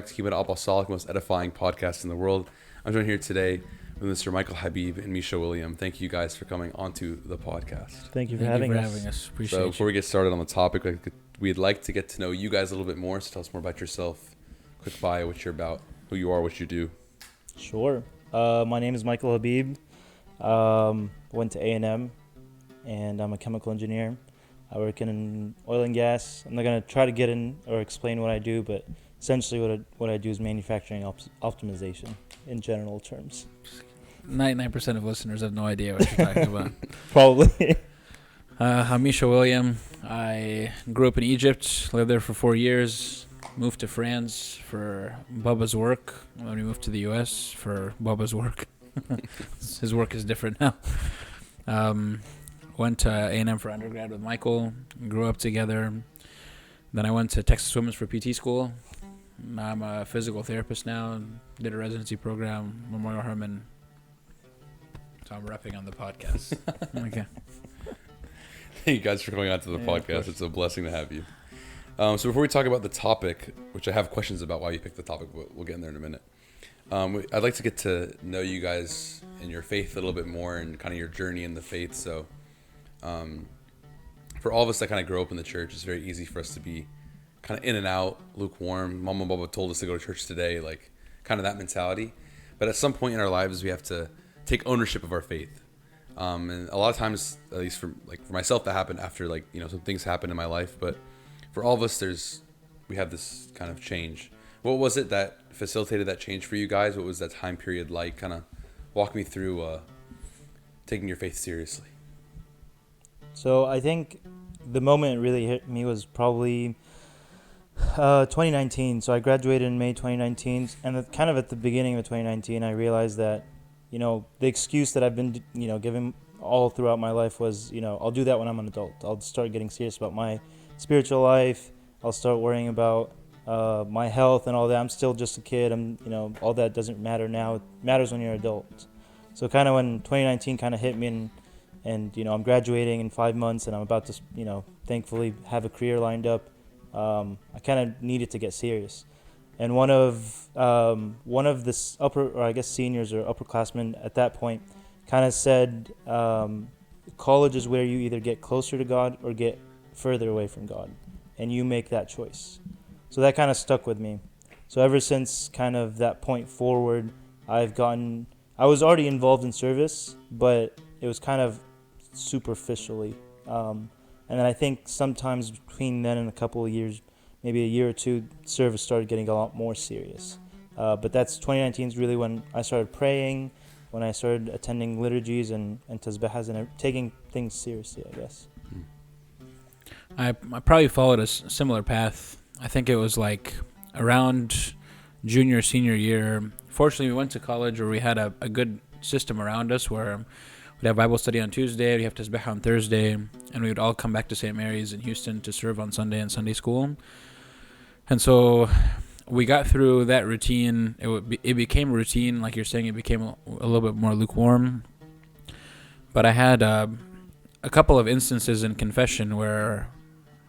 back to Keep It Apostolic, most edifying podcast in the world. I'm joined here today with Mr. Michael Habib and Micho William. Thank you guys for coming onto the podcast. Thank you for having us. Appreciate So you. before we get started on the topic, we'd like to get to know you guys a little bit more. So tell us more about yourself. Quick bio, what you're about, who you are, what you do. Sure. My name is Michael Habib. Went to A&M, and I'm a chemical engineer. I work in oil and gas. I'm not going to try to get in or explain what I do, but essentially what I do is manufacturing optimization in general terms. 99% of listeners have no idea what you're talking about. Probably. I'm Micho William. I grew up in Egypt, lived there for 4 years, moved to France for Bubba's work. Then we moved to the U.S. for Bubba's work. His work is different now. Went to A&M for undergrad with Michael, grew up together. Then I went to Texas Women's for PT school. I'm a physical therapist now, did a residency program, Memorial Hermann. So I'm repping on the podcast. Okay. Thank you guys for coming on to the podcast. It's a blessing to have you. So before we talk about the topic, which I have questions about why you picked the topic, but we'll get in there in a minute. I'd like to get to know you guys and your faith a little bit more and kind of your journey in the faith. So for all of us that kind of grow up in the church, it's very easy for us to be kind of in and out, lukewarm. Mama and Bubba told us to go to church today, like kind of that mentality. But at some point in our lives, we have to take ownership of our faith. And a lot of times, at least for myself, that happened after some things happened in my life. But for all of us, we have this kind of change. What was it that facilitated that change for you guys? What was that time period like? Kind of walk me through taking your faith seriously. So I think the moment it really hit me was probably 2019. So I graduated in May 2019, and kind of at the beginning of 2019, I realized that, the excuse that I've been, given all throughout my life was, I'll do that when I'm an adult. I'll start getting serious about my spiritual life. I'll start worrying about my health and all that. I'm still just a kid. All that doesn't matter now. It matters when you're an adult. So kind of when 2019 kind of hit me and I'm graduating in 5 months and I'm about to, thankfully have a career lined up. I kind of needed to get serious. And one of this seniors or upperclassmen at that point kind of said, college is where you either get closer to God or get further away from God, and you make that choice. So that kind of stuck with me. So ever since kind of that point forward, I was already involved in service, but it was kind of superficially. And then I think sometimes between then and a couple of years, maybe a year or two, service started getting a lot more serious. But that's 2019 is really when I started praying, when I started attending liturgies and tasbihas and taking things seriously, I guess. I probably followed a similar path. I think it was like around junior, senior year. Fortunately, we went to college where we had a good system around us where we'd have Bible study on Tuesday, we'd have tasbih on Thursday, and we would all come back to St. Mary's in Houston to serve on Sunday and Sunday school. And so we got through that routine. It became routine, like you're saying, it became a little bit more lukewarm. But I had a couple of instances in confession where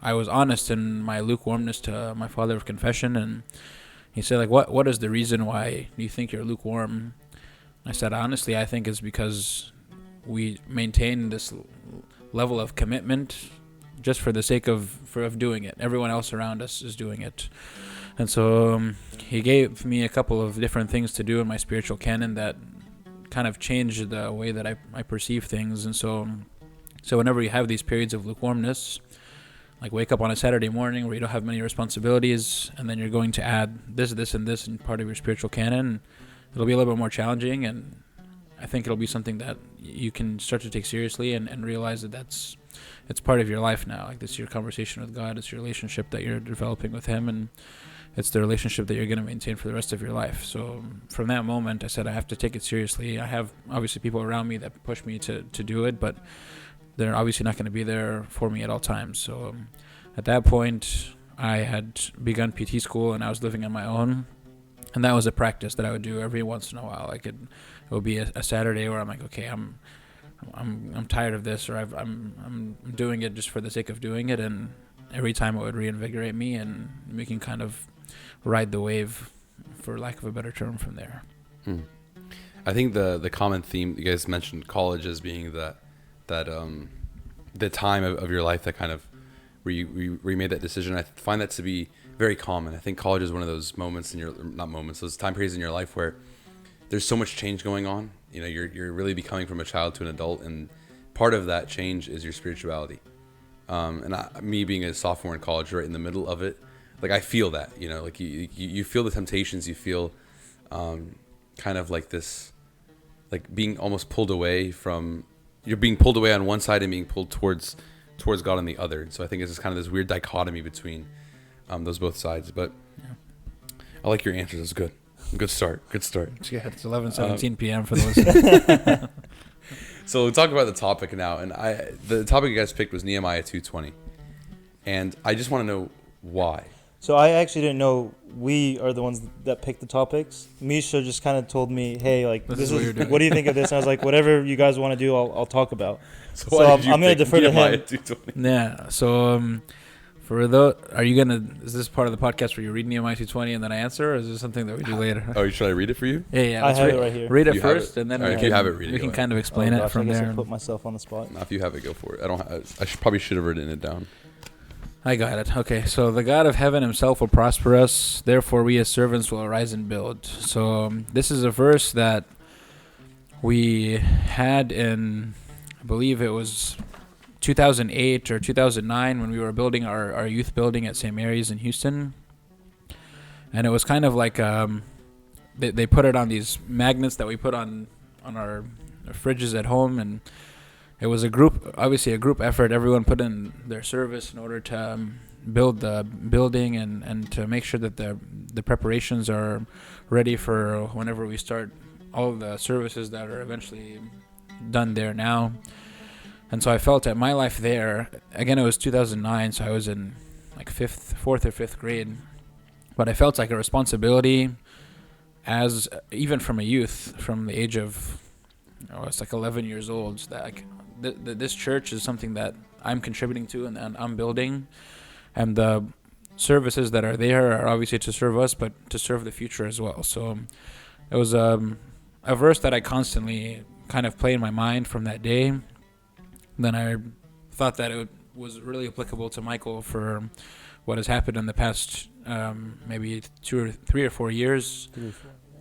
I was honest in my lukewarmness to my father of confession, and he said, what is the reason why you think you're lukewarm? I said, honestly, I think it's because we maintain this level of commitment just for the sake of doing it. Everyone else around us is doing it. And so he gave me a couple of different things to do in my spiritual canon that kind of changed the way that I perceive things. And so whenever you have these periods of lukewarmness, like wake up on a Saturday morning where you don't have many responsibilities, and then you're going to add this, and this in part of your spiritual canon, it'll be a little bit more challenging, and I think it'll be something that you can start to take seriously and realize that it's part of your life now. Like, this is your conversation with God, it's your relationship that you're developing with Him, and it's the relationship that you're going to maintain for the rest of your life. So from that moment, I said I have to take it seriously. I have obviously people around me that push me to do it, but they're obviously not going to be there for me at all times. So at that point, I had begun PT school and I was living on my own. And that was a practice that I would do every once in a while. It would be a Saturday where I'm like, okay, I'm tired of this, or I'm doing it just for the sake of doing it. And every time it would reinvigorate me, and we can kind of ride the wave for lack of a better term, from there. I think the common theme, you guys mentioned college as being the time of your life that kind of where you made that decision. I find that to be very common. I think college is one of those moments in your, not moments, those time periods in your life where there's so much change going on. You know, you're really becoming from a child to an adult, and part of that change is your spirituality. Me being a sophomore in college, right in the middle of it, like I feel that, you know, like you feel the temptations, you feel kind of like this, like being almost pulled away from, you're being pulled away on one side and being pulled towards God on the other. So I think it's just kind of this weird dichotomy between those both sides. But I like your answers. That's good. Good start. Yeah, it's 11:17 p.m. for the listeners. So we'll talk about the topic now. And the topic you guys picked was Nehemiah 2:20. And I just want to know why. So I actually didn't know we are the ones that picked the topics. Micho just kind of told me, hey, like, this is what do you think of this? And I was like, whatever you guys want to do, I'll talk about. So I'm going to defer to him. Yeah. So is this part of the podcast where you read Nehemiah 2:20 and then I answer, or is this something that we do later? Oh, should I read it for you? Yeah. I have it right here. Read it You first, and then if you have it, read it. We can kind of explain it from I guess there. I put myself on the spot. Now, if you have it, go for it. I probably should have written it down. I got it. Okay, so the God of heaven himself will prosper us. Therefore, we as servants will arise and build. So this is a verse that we had in, I believe it was 2008 or 2009 when we were building our youth building at St. Mary's in Houston. And it was kind of like they put it on these magnets that we put on our fridges at home, and it was obviously a group effort. Everyone put in their service in order to build the building and to make sure that the preparations are ready for whenever we start all of the services that are eventually done there now. And so I felt at my life there, again, it was 2009, so I was in like fourth or fifth grade, but I felt like a responsibility as, even from a youth, from the age of, it's like 11 years old, that like, this church is something that I'm contributing to and I'm building, and the services that are there are obviously to serve us, but to serve the future as well. So it was a verse that I constantly kind of play in my mind from that day. Then I thought that it was really applicable to Michael for what has happened in the past maybe 3 or 4 years.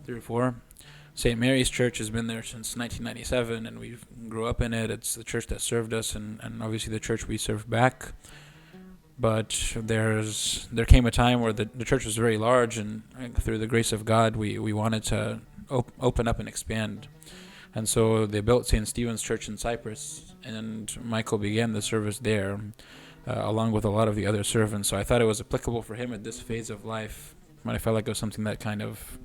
3 or 4. St. Mary's Church has been there since 1997, and we grew up in it. It's the church that served us, and obviously the church we serve back. But there came a time where the church was very large, and through the grace of God, we wanted to open up and expand. And so they built St. Stephen's Church in Cypress, and Michael began the service there, along with a lot of the other servants. So I thought it was applicable for him at this phase of life, but I felt like it was something that kind of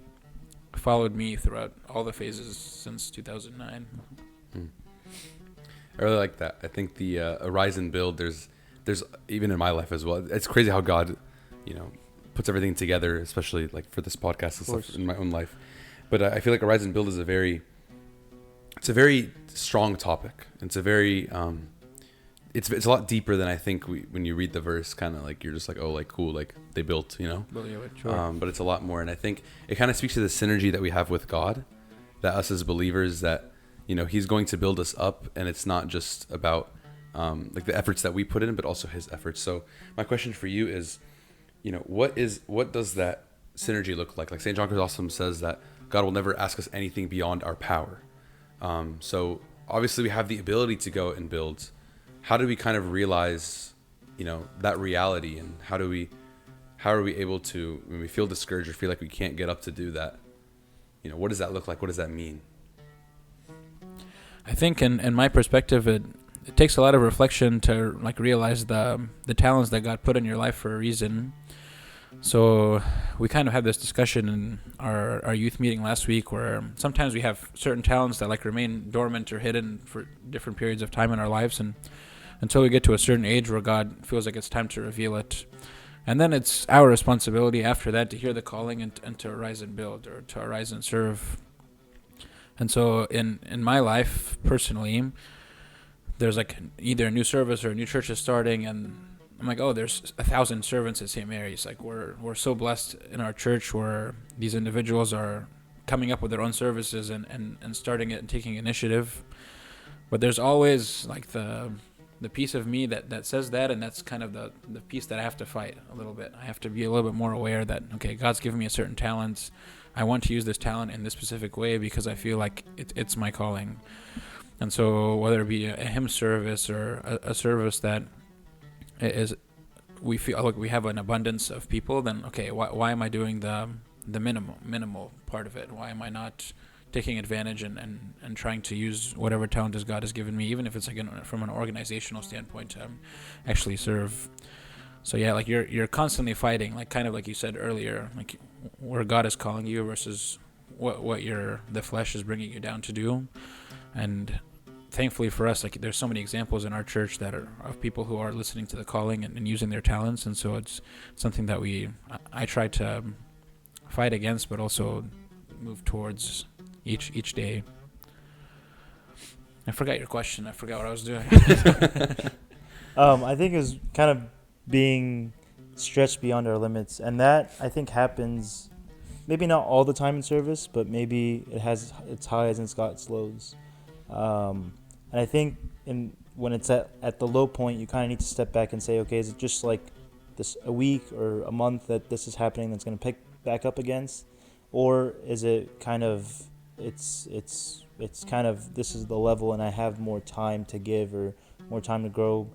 followed me throughout all the phases since 2009. I really like that. I think the arise and build, there's even in my life as well. It's crazy how God, puts everything together, especially like for this podcast and stuff in my own life. But I feel like arise and build is a very strong topic. It's a very it's a lot deeper than I think when you read the verse, kind of like you're just like, oh, like cool, like they built, Well, yeah, sure. But it's a lot more, and I think it kind of speaks to the synergy that we have with God, that us as believers, that He's going to build us up, and it's not just about like the efforts that we put in, but also His efforts. So my question for you is, what does that synergy look like? Like St. John Chrysostom says that God will never ask us anything beyond our power. So obviously we have the ability to go and build. How do we kind of realize, that reality, and how are we able to, when we feel discouraged or feel like we can't get up to do that, what does that look like? What does that mean? I think in my perspective, it takes a lot of reflection to like realize the talents that God put in your life for a reason. So we kind of had this discussion in our youth meeting last week, where sometimes we have certain talents that like remain dormant or hidden for different periods of time in our lives, and until we get to a certain age where God feels like it's time to reveal it. And then it's our responsibility after that to hear the calling and to arise and build, or to arise and serve. And so in my life personally, there's like either a new service or a new church is starting, and I'm like, oh, there's 1,000 servants at St. Mary's. Like we're so blessed in our church where these individuals are coming up with their own services and starting it and taking initiative. But there's always like the piece of me that says that, and that's kind of the piece that I have to fight a little bit. I have to be a little bit more aware that, okay, God's given me a certain talent. I want to use this talent in this specific way because I feel like it's my calling. And so whether it be a hymn service or a service that is, we feel like we have an abundance of people, then okay, why am I doing the minimal part of it? Why am I not taking advantage and trying to use whatever talent God has given me, even if it's like from an organizational standpoint, to actually serve. So yeah, like you're constantly fighting, like kind of like you said earlier, like where God is calling you versus what the flesh is bringing you down to do. And thankfully for us, like there's so many examples in our church that are of people who are listening to the calling and using their talents, and so it's something that I try to fight against, but also move towards each day. I forgot your question. I forgot what I was doing. I think it was kind of being stretched beyond our limits, and that I think happens maybe not all the time in service, but maybe it has its highs and it's got its lows. And I think when it's at the low point, you kind of need to step back and say, okay, is it just like this a week or a month that this is happening that's going to pick back up against, or is it kind of it's kind of this is the level and I have more time to give or more time to grow,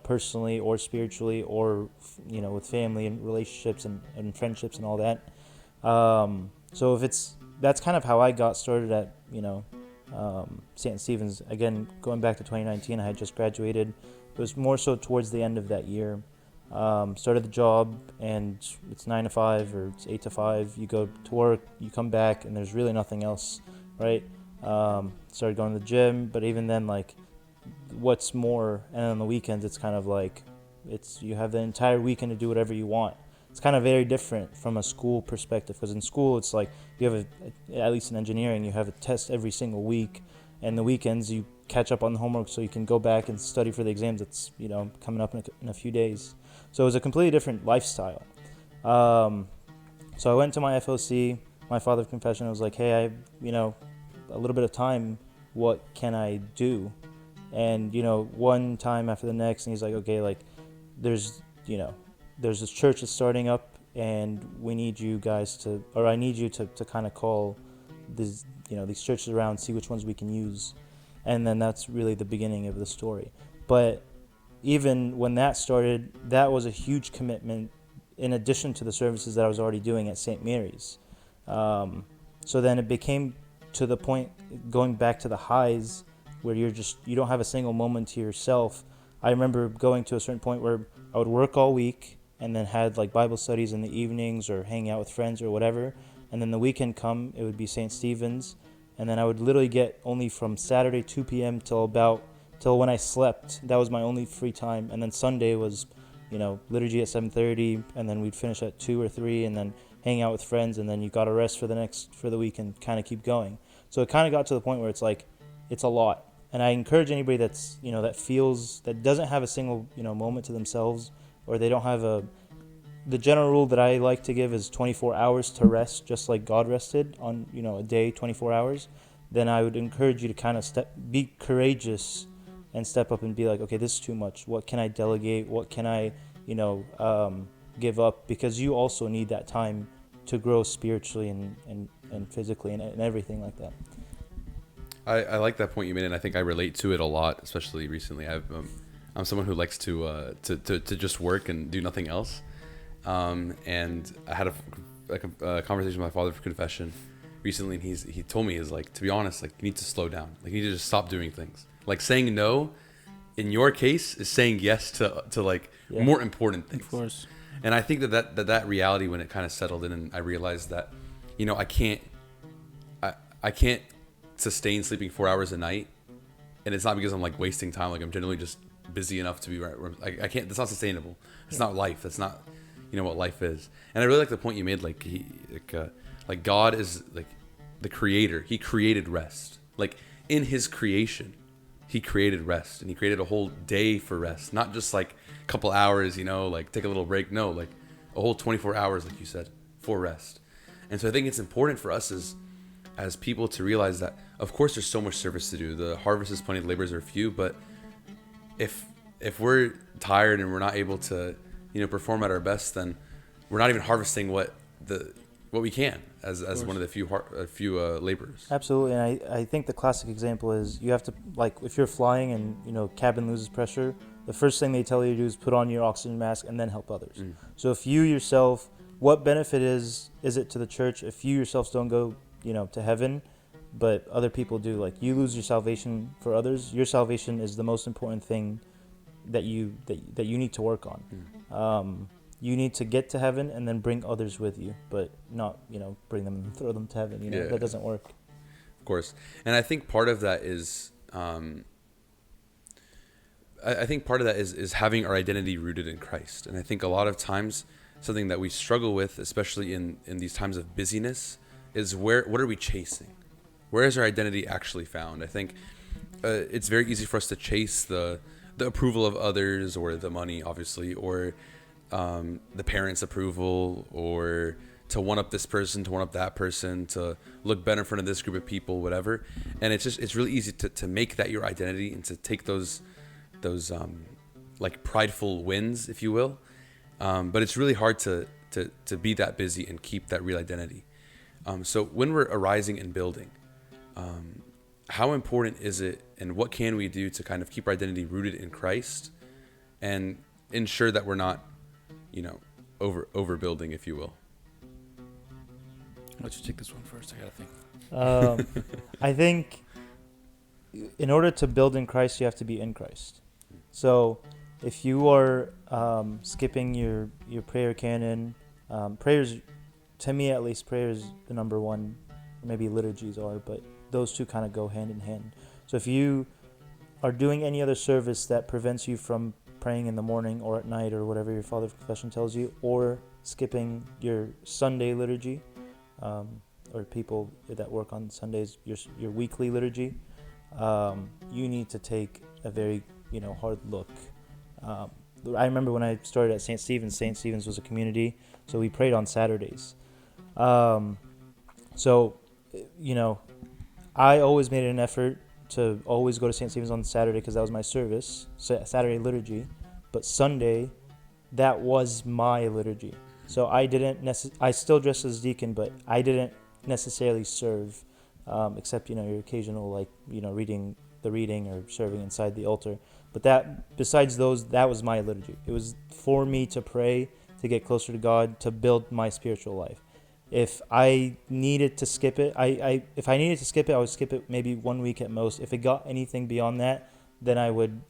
personally or spiritually, or with family and relationships and friendships and all that. So that's kind of how I got started at St. Stephen's. Again, going back to 2019, I had just graduated. It was more so towards the end of that year. Started the job, and it's 9 to 5 or it's 8 to 5. You go to work, you come back, and there's really nothing else, right? Started going to the gym, but even then, like, what's more? And on the weekends, it's kind of like you have the entire weekend to do whatever you want. It's kind of very different from a school perspective, because in school it's like you have at least in engineering, you have a test every single week, and the weekends you catch up on the homework so you can go back and study for the exams that's coming up in a few days. So it was a completely different lifestyle. So I went to my FOC, my father of confession. I was like, hey, I have a little bit of time. What can I do? And one time after the next, and he's like, okay, like there's this church that's starting up, and we need you guys to, or I need you to kind of call these churches around, see which ones we can use. And then that's really the beginning of the story. But even when that started, that was a huge commitment in addition to the services that I was already doing at St. Mary's. So then it became to the point, going back to the highs, where you don't have a single moment to yourself. I remember going to a certain point where I would work all week and then had like Bible studies in the evenings or hanging out with friends or whatever. And then the weekend come, it would be St. Stephen's. And then I would literally get only from Saturday 2 p.m. till when I slept. That was my only free time. And then Sunday was, liturgy at 7:30, and then we'd finish at 2 or 3, and then hang out with friends, and then you got to rest for the week and kind of keep going. So it kind of got to the point where it's like, it's a lot. And I encourage anybody that's, that doesn't have a single, moment to themselves, or they don't have the general rule that I like to give is 24 hours to rest, just like God rested on, a day, 24 hours. Then I would encourage you to kind of be courageous and step up and be like, okay, this is too much. What can I delegate? What can I, give up? Because you also need that time to grow spiritually and physically and everything like that. I like that point you made, and I think I relate to it a lot, especially recently. I'm someone who likes to just work and do nothing else. And I had a conversation with my father for confession recently, and he told me, is like, to be honest, like, you need to slow down. Like, you need to just stop doing things. Like, saying no, in your case, is saying yes to like more important things. Of course. And I think that reality, when it kind of settled in, and I realized that, I can't sustain sleeping 4 hours a night, and it's not because I'm like wasting time. Like, I'm generally just busy enough to be right. I can't. That's not sustainable. It's not life. That's not, what life is. And I really like the point you made. Like like God is like the creator. He created rest. Like, in His creation, he created rest, and he created a whole day for rest, not just like a couple hours, like take a little break. No, like a whole 24 hours, like you said, for rest. And so I think it's important for us as people to realize that, of course, there's so much service to do. The harvest is plenty, the laborers are few, but if we're tired and we're not able to, perform at our best, then we're not even harvesting what we can as one of the few laborers. Absolutely, and I think the classic example is you have to, like, if you're flying and cabin loses pressure, the first thing they tell you to do is put on your oxygen mask and then help others. So if you yourself, what benefit is it to the church if you yourselves don't go to heaven, but other people do? Like, you lose your salvation for others. Your salvation is the most important thing that you need to work on. You need to get to heaven and then bring others with you, but not, bring them and throw them to heaven. That doesn't work. Of course. And I think part of that is, is having our identity rooted in Christ. And I think a lot of times something that we struggle with, especially in these times of busyness, is what are we chasing? Where is our identity actually found? I think it's very easy for us to chase the approval of others, or the money, obviously, or the parents' approval, or to one up this person, to one up that person, to look better in front of this group of people, whatever. And it's really easy to make that your identity, and to take those like prideful wins, if you will. But it's really hard to be that busy and keep that real identity. So when we're arising and building, how important is it, and what can we do to kind of keep our identity rooted in Christ and ensure that we're not, overbuilding, if you will? Why don't you take this one first? I gotta think. I think in order to build in Christ, you have to be in Christ. So if you are skipping your prayer canon, prayers, to me at least, prayer is the number one. Maybe liturgies are, but those two kind of go hand in hand. So if you are doing any other service that prevents you from praying in the morning or at night, or whatever your father's confession tells you, or skipping your Sunday liturgy, or people that work on Sundays, your weekly liturgy, you need to take a very hard look. I remember when I started at St. Stephen's was a community, so we prayed on Saturdays. So I always made an effort to always go to St. Stephen's on Saturday, because that was my service, Saturday liturgy. But Sunday, that was my liturgy. So I still dressed as deacon, but I didn't necessarily serve, except your occasional reading or serving inside the altar. But besides those, that was my liturgy. It was for me to pray, to get closer to God, to build my spiritual life. If I needed to skip it, I would skip it maybe 1 week at most. If it got anything beyond that, then I would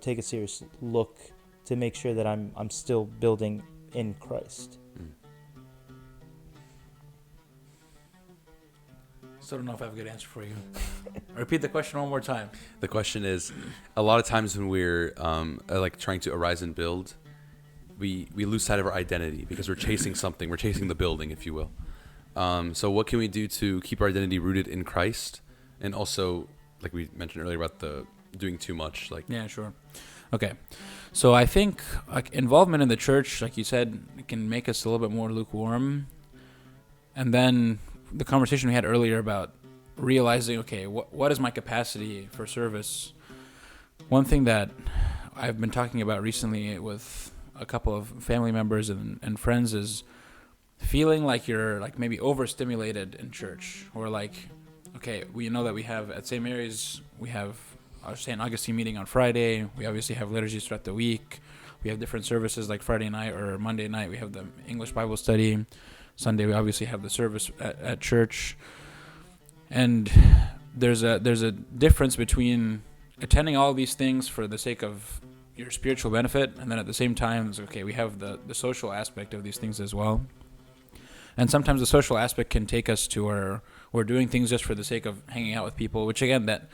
take a serious look to make sure that I'm still building in Christ. Still don't know if I have a good answer for you. Repeat the question one more time. The question is, a lot of times when we're trying to arise and build, we lose sight of our identity, because we're chasing something. We're chasing the building, if you will. So what can we do to keep our identity rooted in Christ? And also, like we mentioned earlier about the doing too much. Yeah, sure. Okay. So I think involvement in the church, like you said, it can make us a little bit more lukewarm. And then the conversation we had earlier about realizing, okay, what is my capacity for service? One thing that I've been talking about recently with a couple of family members and friends is feeling like you're maybe overstimulated in church, or okay, we know that we have at St. Mary's, we have our St. Augustine meeting on Friday. We obviously have liturgies throughout the week. We have different services, like Friday night or Monday night. We have the English Bible study. Sunday, we obviously have the service at church. And there's a difference between attending all these things for the sake of your spiritual benefit, and then at the same time, it's okay, we have the social aspect of these things as well. And sometimes the social aspect can take us to where we're doing things just for the sake of hanging out with people, which again, that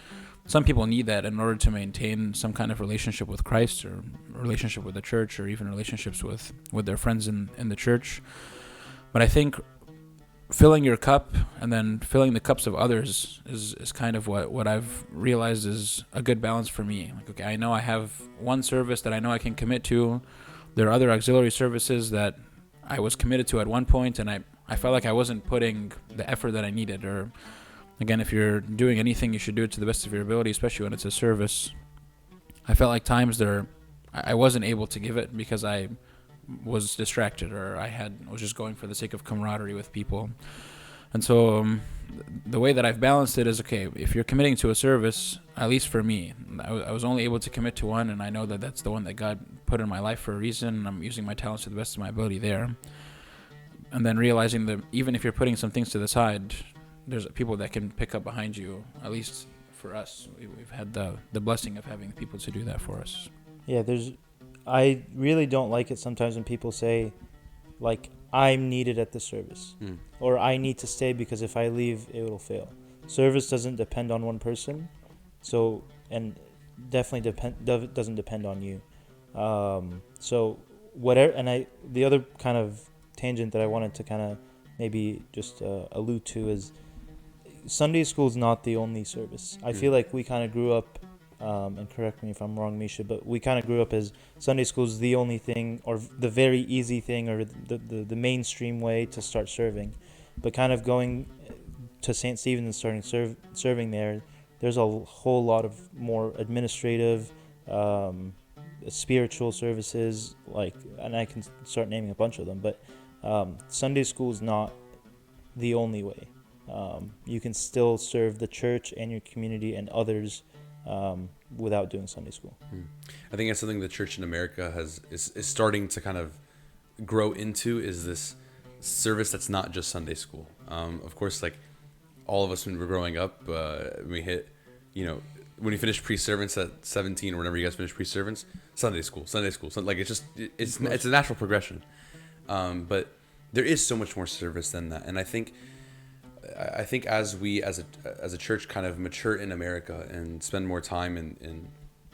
some people need that in order to maintain some kind of relationship with Christ, or relationship with the church, or even relationships with their friends in the church. But I think filling your cup and then filling the cups of others is kind of what I've realized is a good balance for me. Like, okay, I know I have one service that I know I can commit to. There are other auxiliary services that I was committed to at one point, and I felt like I wasn't putting the effort that I needed. Or, again, if you're doing anything, you should do it to the best of your ability, especially when it's a service. I felt like times there I wasn't able to give it because I was distracted, or was just going for the sake of camaraderie with people. And so the way that I've balanced it is, okay, if you're committing to a service, at least for me, I was only able to commit to one, and I know that that's the one that God put in my life for a reason, and I'm using my talents to the best of my ability there. And then realizing that even if you're putting some things to the side, there's people that can pick up behind you. At least for us, we've had the blessing of having people to do that for us. Yeah, I really don't like it sometimes when people say, like, I'm needed at the service, or I need to stay because if I leave, it will fail. Service doesn't depend on one person, so, and definitely doesn't depend on you. So whatever, and the other kind of tangent that I wanted to kind of maybe just allude to is Sunday school is not the only service. I feel like we kind of grew up, and correct me if I'm wrong, Micho, but we kind of grew up as Sunday school is the only thing, or the very easy thing, or the mainstream way to start serving. But kind of going to St. Stephen's and starting serving there's a whole lot of more administrative, spiritual services, and I can start naming a bunch of them, but Sunday school is not the only way. You can still serve the church and your community and others without doing Sunday school. I think that's something the church in America is starting to kind of grow into, is this service that's not just Sunday school. Of course, like all of us when we're growing up, we hit, when you finish pre-servants at 17 or whenever you guys finish pre-servants, Sunday school. Like it's a natural progression. But there is so much more service than that. And I think as we as a church kind of mature in America and spend more time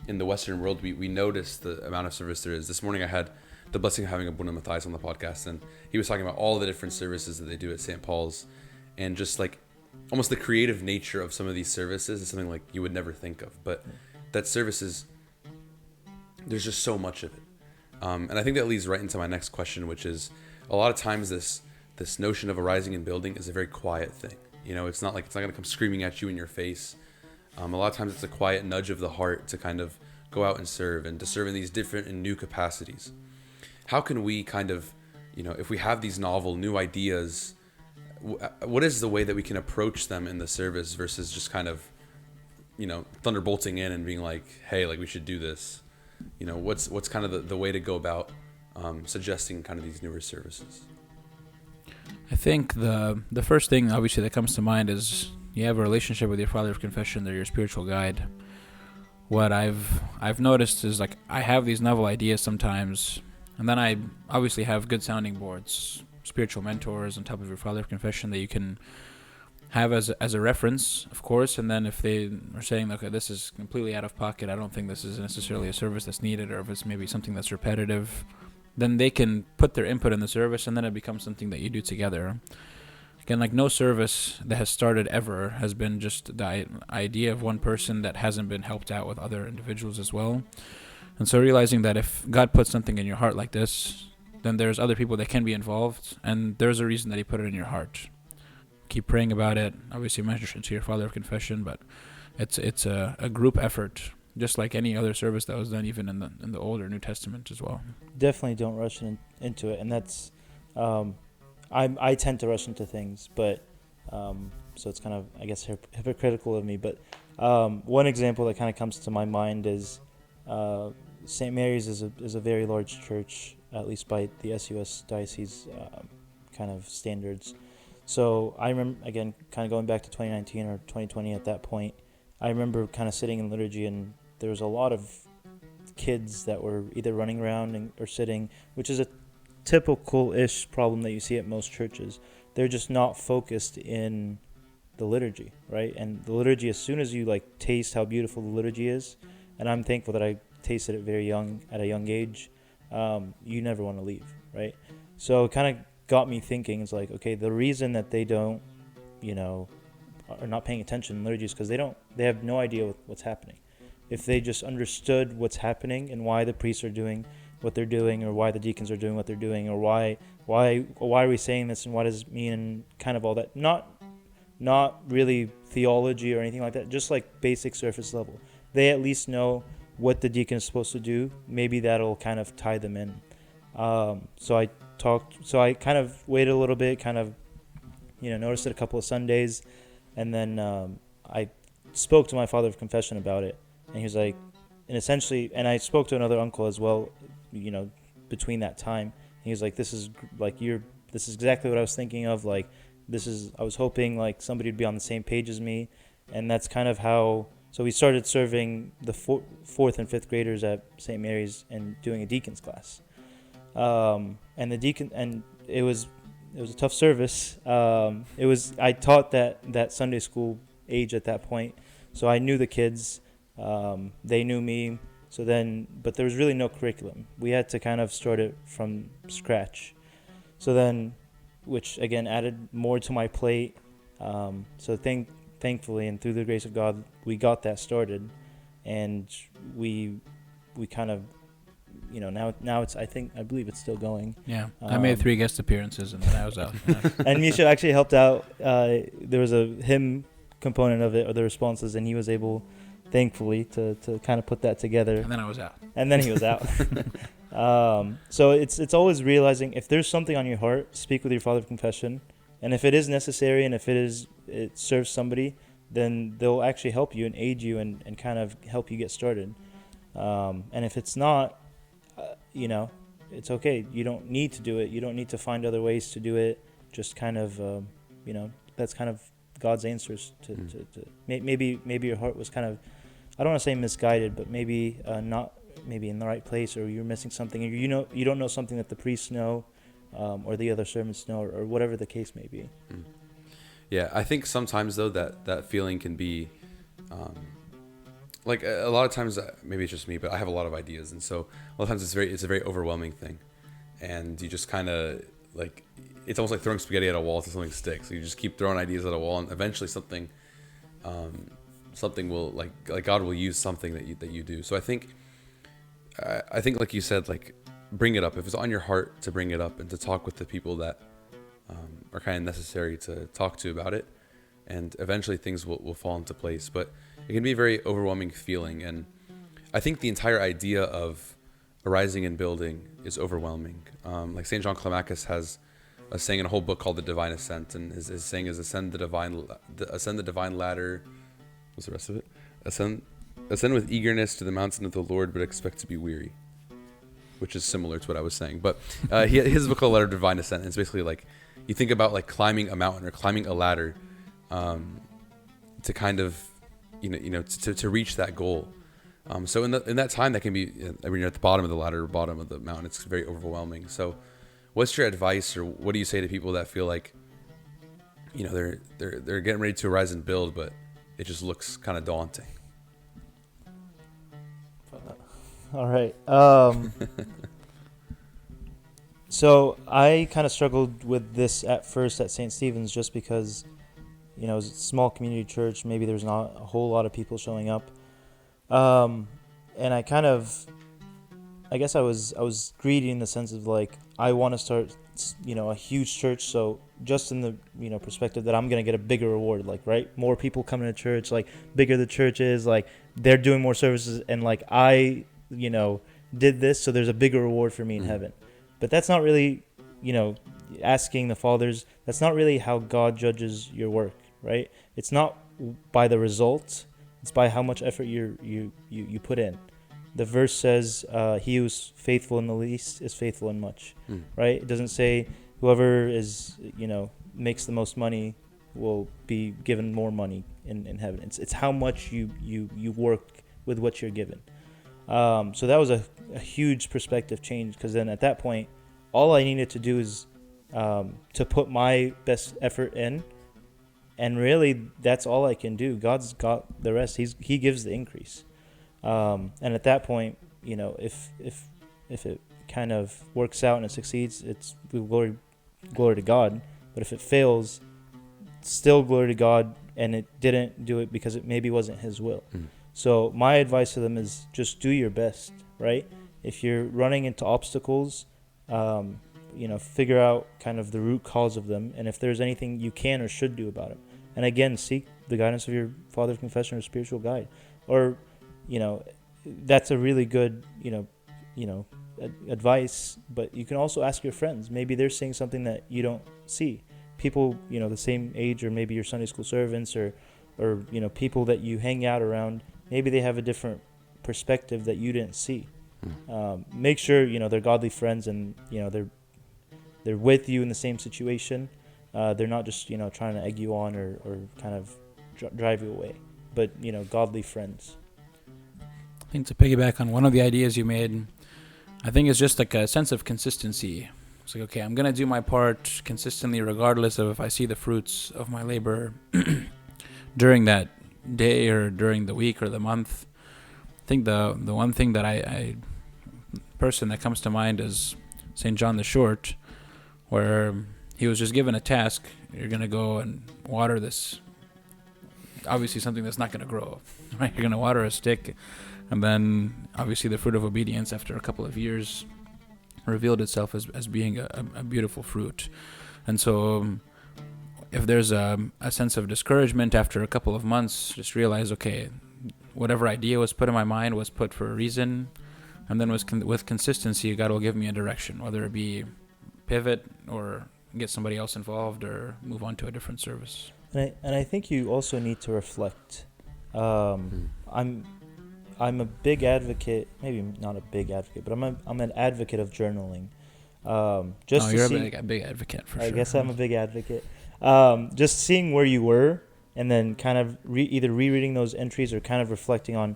in the Western world, we notice the amount of service there is. This morning I had the blessing of having Abuna Matthias on the podcast, and he was talking about all the different services that they do at St. Paul's, and just like almost the creative nature of some of these services is something like you would never think of. But that service is, there's just so much of it. And I think that leads right into my next question, which is a lot of times this notion of arising and building is a very quiet thing. It's not going to come screaming at you in your face. A lot of times it's a quiet nudge of the heart to kind of go out and serve, and to serve in these different and new capacities. How can we kind of, if we have these novel new ideas, what is the way that we can approach them in the service versus just kind of, thunderbolting in and being like, hey, like we should do this? What's kind of the way to go about suggesting kind of these newer services? I think the first thing obviously that comes to mind is you have a relationship with your father of confession. They're your spiritual guide. What I've noticed is, like, I have these novel ideas sometimes, and then I obviously have good sounding boards, spiritual mentors on top of your father of confession that you can have as a reference, of course. And then if they are saying, okay, this is completely out of pocket, I don't think this is necessarily a service that's needed, or if it's maybe something that's repetitive, then they can put their input in the service, and then it becomes something that you do together. Again, like, no service that has started ever has been just the idea of one person that hasn't been helped out with other individuals as well. And so realizing that if God puts something in your heart like this, then there's other people that can be involved, and there's a reason that he put it in your heart. Keep praying about it. Obviously mention it to your father of confession, but it's a group effort, just like any other service that was done even in the Old or New Testament as well. Definitely don't rush into it, and that's I tend to rush into things, but so it's kind of, I guess, hypocritical of me. But one example that kind of comes to my mind is St. Mary's is a very large church, at least by the SUS diocese kind of standards. So I remember, again, kind of going back to 2019 or 2020 at that point, I remember kind of sitting in liturgy, and there was a lot of kids that were either running around or sitting, which is a typical-ish problem that you see at most churches. They're just not focused in the liturgy, right? And the liturgy, as soon as you taste how beautiful the liturgy is, and I'm thankful that I tasted it at a young age, you never want to leave, right? So kind of got me thinking. It's like, okay, the reason that they don't, are not paying attention in liturgy is because they have no idea what's happening. If they just understood what's happening and why the priests are doing what they're doing, or why the deacons are doing what they're doing, or why are we saying this, and what does it mean, and kind of all that. Not really theology or anything like that, just like basic surface level. They at least know what the deacon is supposed to do. Maybe that'll kind of tie them in. So I kind of waited a little bit, kind of, noticed it a couple of Sundays, and then I spoke to my father of confession about it, and he was like, and I spoke to another uncle as well, between that time. And he was like, this is exactly what I was thinking of. Like, I was hoping like somebody would be on the same page as me, and that's kind of how. So we started serving the fourth and fifth graders at St. Mary's and doing a deacon's class. And it was a tough service. I taught that Sunday school age at that point, so I knew the kids. They knew me. But there was really no curriculum. We had to kind of start it from scratch. So then, which again added more to my plate. Thankfully, and through the grace of God, we got that started, and we kind of, now it's, I believe it's still going. Yeah, I made 3 guest appearances and then I was out. And Micho actually helped out. There was a hymn component of it, or the responses, and he was able, thankfully, to kind of put that together. And then I was out. And then he was out. So it's always realizing, if there's something on your heart, speak with your father of confession. And if it is necessary, and if it serves somebody, then they'll actually help you and aid you and kind of help you get started. And if it's not, it's okay. You don't need to do it. You don't need to find other ways to do it. Just kind of, that's kind of God's answers to maybe your heart was kind of, I don't want to say misguided, but maybe not maybe in the right place, or you're missing something, or you don't know something that the priests know, or the other servants know, or whatever the case may be. Yeah, I think sometimes though that feeling can be, like a lot of times, maybe it's just me, but I have a lot of ideas, and so a lot of times it's a very overwhelming thing, and you just kind of like, it's almost like throwing spaghetti at a wall until something sticks. So you just keep throwing ideas at a wall, and eventually something will like God will use something that you do. So I think like you said, like, bring it up if it's on your heart, to bring it up and to talk with the people that are kind of necessary to talk to about it, and eventually things will fall into place. But it can be a very overwhelming feeling, and I think the entire idea of arising and building is overwhelming. Like St. John Climacus has a saying in a whole book called The Divine Ascent, and his saying is ascend the divine ladder. What's the rest of it? Ascend with eagerness to the mountain of the Lord, but expect to be weary, which is similar to what I was saying. But his book called Letter of Divine Ascent, and it's basically like, you think about like climbing a mountain or climbing a ladder, to kind of, to reach that goal. So in that time, that can be, when you're at the bottom of the ladder or bottom of the mountain, it's very overwhelming. So what's your advice, or what do you say to people that feel like, they're getting ready to arise and build, but it just looks kind of daunting? All right. So I kind of struggled with this at first at St. Stephen's, just because, it was a small community church. Maybe there's not a whole lot of people showing up. And I kind of, I guess I was greedy in the sense of like, I want to start, a huge church. So just in the, perspective that I'm going to get a bigger reward, like, right? More people coming to church, like, bigger the church is, like, they're doing more services, and like, I, did this, so there's a bigger reward for me in heaven. But that's not really, asking the fathers, that's not really how God judges your work, right? It's not by the results, it's by how much effort you put in. The verse says, he who's faithful in the least is faithful in much, right? It doesn't say whoever is, makes the most money will be given more money in heaven. It's how much you work with what you're given. So that was a huge perspective change, because then at that point, all I needed to do is to put my best effort in, and really that's all I can do. God's got the rest. He gives the increase. And at that point, if it kind of works out and it succeeds, it's the glory glory to God. But if it fails, still glory to God, and it didn't do it because it maybe wasn't his will. So my advice to them is just do your best, right? If you're running into obstacles, figure out kind of the root cause of them, and if there's anything you can or should do about it. And again, seek the guidance of your father of confession or spiritual guide. Or, that's a really good, advice. But you can also ask your friends. Maybe they're seeing something that you don't see. People, the same age, or maybe your Sunday school servants, or people that you hang out around. Maybe they have a different perspective that you didn't see. Make sure they're godly friends, and they're with you in the same situation. They're not just trying to egg you on or kind of drive you away, but godly friends. I think to piggyback on one of the ideas you made, I think it's just like a sense of consistency. It's like, okay, I'm gonna do my part consistently, regardless of if I see the fruits of my labor during that day or during the week or the month. I think the one thing that I person that comes to mind is St. John the Short, where he was just given a task. You're going to go and water this, obviously something that's not going to grow, right? You're going to water a stick, and then obviously the fruit of obedience after a couple of years revealed itself as being a beautiful fruit. And so if there's a sense of discouragement after a couple of months, just realize, okay, whatever idea was put in my mind was put for a reason, and then with consistency, God will give me a direction, whether it be pivot or get somebody else involved or move on to a different service. And I think you also need to reflect. I'm a big advocate, maybe not a big advocate, but I'm an advocate of journaling. You're a big advocate for sure. I guess I'm a big advocate. Just seeing where you were, and then kind of either rereading those entries or kind of reflecting on,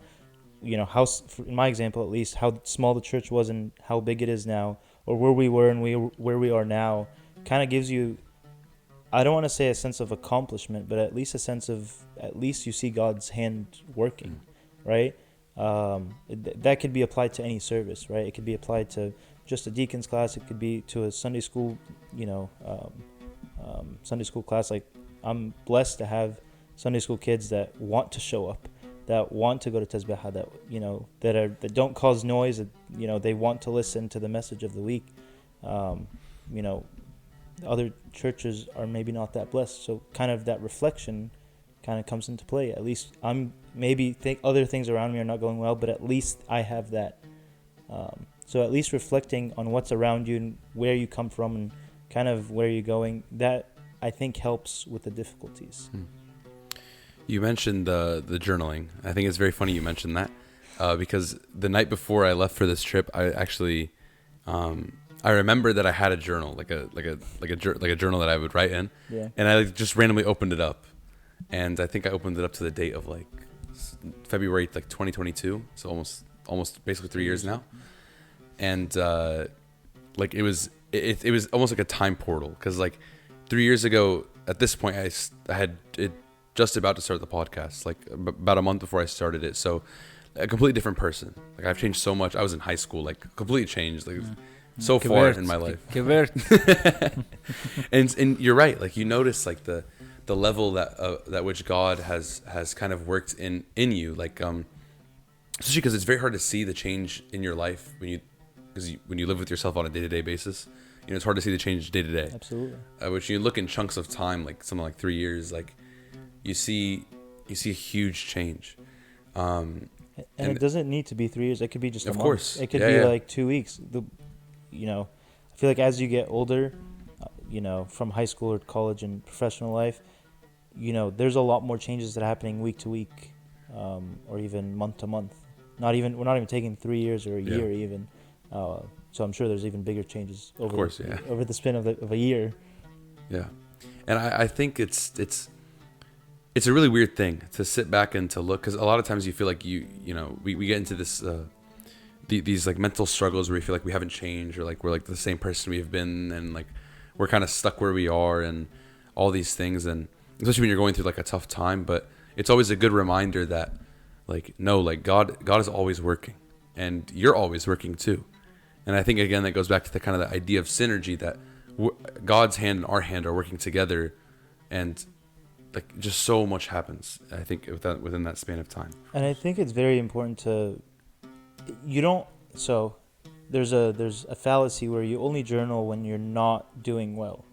how, in my example at least, how small the church was and how big it is now, or where we were and where we are now, kind of gives you, I don't want to say a sense of accomplishment, but at least a sense of, at least you see God's hand working, right? That could be applied to any service, right? It could be applied to just a deacon's class. It could be to a Sunday school, Sunday school class. Like, I'm blessed to have Sunday school kids that want to show up, that want to go to Tezbehah, that don't cause noise, that, they want to listen to the message of the week. Other churches are maybe not that blessed. So kind of that reflection kind of comes into play. At least I'm maybe think other things around me are not going well, but at least I have that. So at least reflecting on what's around you and where you come from and kind of where you're going, that I think helps with the difficulties. You mentioned the journaling. I think it's very funny you mentioned that because the night before I left for this trip, I actually I remember that I had a journal, like a journal that I would write in, and I just randomly opened it up, and I think I opened it up to the date of February 2022, so almost basically 3 years now, and it was almost like a time portal, because 3 years ago at this point I had it just about to start the podcast, about a month before I started it, so a completely different person. I've changed so much. I was in high school, completely changed, so far in my life. And you're right. You notice the level that which God has kind of worked in you. Especially because it's very hard to see the change in your life when you live with yourself on a day-to-day basis. It's hard to see the change day to day. Absolutely. Which you look in chunks of time, something like 3 years, you see a huge change. And it doesn't need to be 3 years. It could be just a month. Of course. It could be 2 weeks. I feel like as you get older, from high school or college and professional life, there's a lot more changes that are happening week to week, or even month to month. We're not even taking 3 years or a year even. So I'm sure there's even bigger changes over the span of a year. Yeah, and I think it's a really weird thing to sit back and to look, because a lot of times you feel like we get into this these mental struggles where we feel like we haven't changed, or we're the same person we have been, and we're kind of stuck where we are, and all these things, and especially when you're going through a tough time. But it's always a good reminder that God is always working, and you're always working too. And I think again that goes back to the kind of the idea of synergy, that God's hand and our hand are working together, and like just so much happens. I think within that span of time. And I think it's very important to, you don't, so there's a fallacy where you only journal when you're not doing well.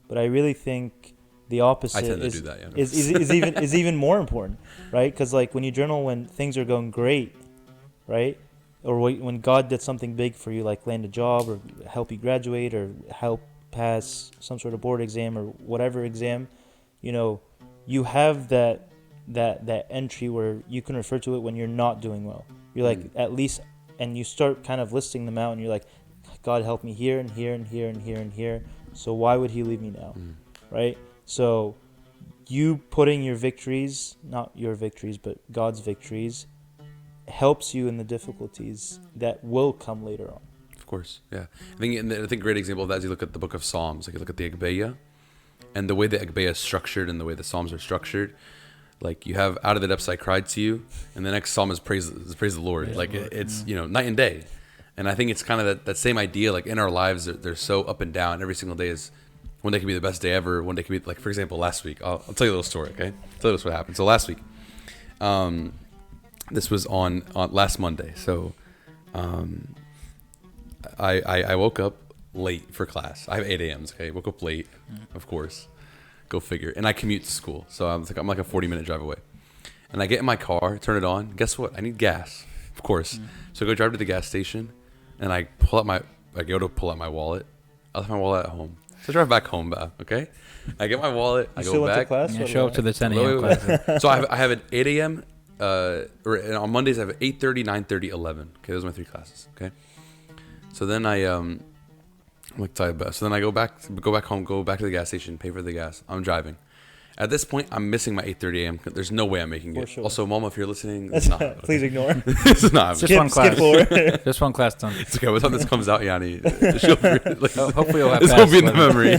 But I really think the opposite I tend to do that, yeah. is even more important, right? Because like when you journal when things are going great, right? Or when God did something big for you, like land a job or help you graduate or help pass some sort of board exam or whatever exam, you know, you have that entry where you can refer to it when you're not doing well. You're like, at least, and you start kind of listing them out, and you're like, God help me here and here and here and here and here. So why would he leave me now? Right? So you putting your victories, not your victories, but God's victories, helps you in the difficulties that will come later on. Of course, yeah. I think a great example of that is you look at the book of Psalms. Like you look at the Agbeya, and the way the Agbeya is structured and the way the Psalms are structured. Like you have out of the depths I cried to you, and the next psalm is praise the Lord. Praise like the Lord. It's night and day, and I think it's kind of that same idea. Like in our lives, they're so up and down. Every single day is one day can be the best day ever. One day can be like, for example, last week. I'll tell you a little story. Okay, I'll tell you what happened. So last week, this was on last Monday. So I woke up late for class. I have 8 a.m.s. Okay, woke up late, of course. Go figure. And I commute to school, so I'm like a 40-minute drive away. And I get in my car, turn it on. Guess what? I need gas, of course. So I go drive to the gas station, and I go to pull out my wallet. I left my wallet at home. So I drive back home, okay? I get my wallet. I go back. Yeah, show up to the 10 a.m. class. So I have an 8 a.m. Or on Mondays I have 8:30, 9:30, 11. Okay, those are my 3 classes. Okay. So then I'm like tired best. So then I go back home, go back to the gas station, pay for the gas. I'm driving. At this point, I'm missing my 8:30 a.m. There's no way I'm making it. Sure. Also, Mama, if you're listening, it's not. Okay. Please ignore. This is not. Just one class. Skip forward. Just one class done. It's okay. By the time this comes out, Yanni, Hopefully you'll have this won't be in the memory.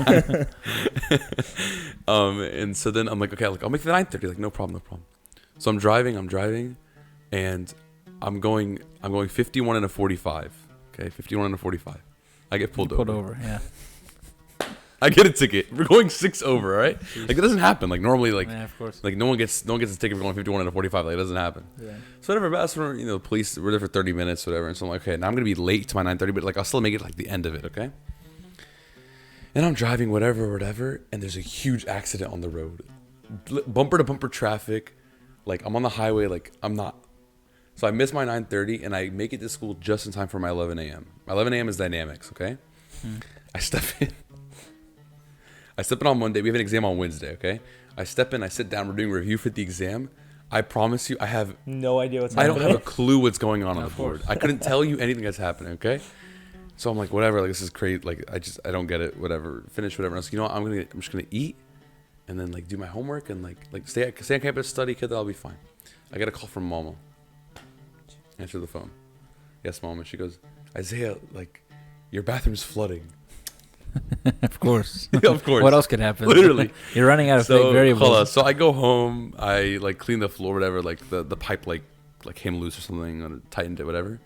memory. And so then I'm like, okay, I'll make the 9:30. Like, no problem. So I'm driving, and I'm going 51 and a 45. Okay, 51 and a 45. I get pulled over. Yeah. I get a ticket. We're going 6 over, all right? Like, it doesn't happen. Like, normally, like, Yeah, of course. like no one gets a ticket for going 51 and a 45. Like, it doesn't happen. Yeah. So whatever, that's for, the police, we're there for 30 minutes, whatever. And so I'm like, okay, now I'm going to be late to my 9:30, but, like, I'll still make it, like, the end of it, okay? And I'm driving, whatever, and there's a huge accident on the road. Bumper to bumper traffic. Like, I'm on the highway, like, I'm not. So I miss my 9:30, and I make it to school just in time for my 11 a.m. My 11 a.m. is dynamics, okay? I step in on Monday. We have an exam on Wednesday, okay? I step in, I sit down, we're doing a review for the exam. I promise you, I have No idea what's I happening. don't have a clue what's going on the Of board. course. I couldn't tell you anything that's happening, okay? So I'm like, whatever, like, this is crazy. Like, I don't get it, whatever. Finish whatever. And I was like, you know what, I'm just gonna eat and then, like, do my homework and, like stay on campus, study, kid, that'll be fine. I get a call from Mama. Answer the phone. Yes, Mom. And she goes, Isaiah, like, your bathroom's flooding. Of course. Of course. What else could happen? Literally. You're running out of big variables. So I go home. I, like, clean the floor, whatever. Like, the pipe, like came loose or something, and tightened it, whatever.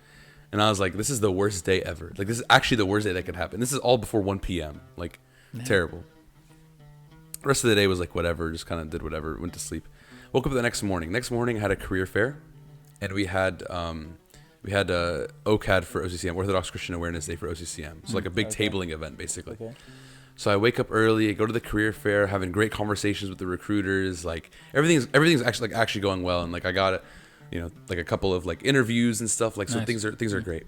And I was like, this is the worst day ever. Like, this is actually the worst day that could happen. This is all before 1 p.m. Like, terrible. The rest of the day was like whatever. Just kind of did whatever. Went to sleep. Woke up the next morning. Next morning, I had a career fair. And we had OCAD for OCCM, Orthodox Christian Awareness Day for OCCM. So like a big tabling event, basically. Okay. So I wake up early, I go to the career fair, having great conversations with the recruiters. Like everything's actually going well, and like I got like a couple of like interviews and stuff. Like, so nice. things are great.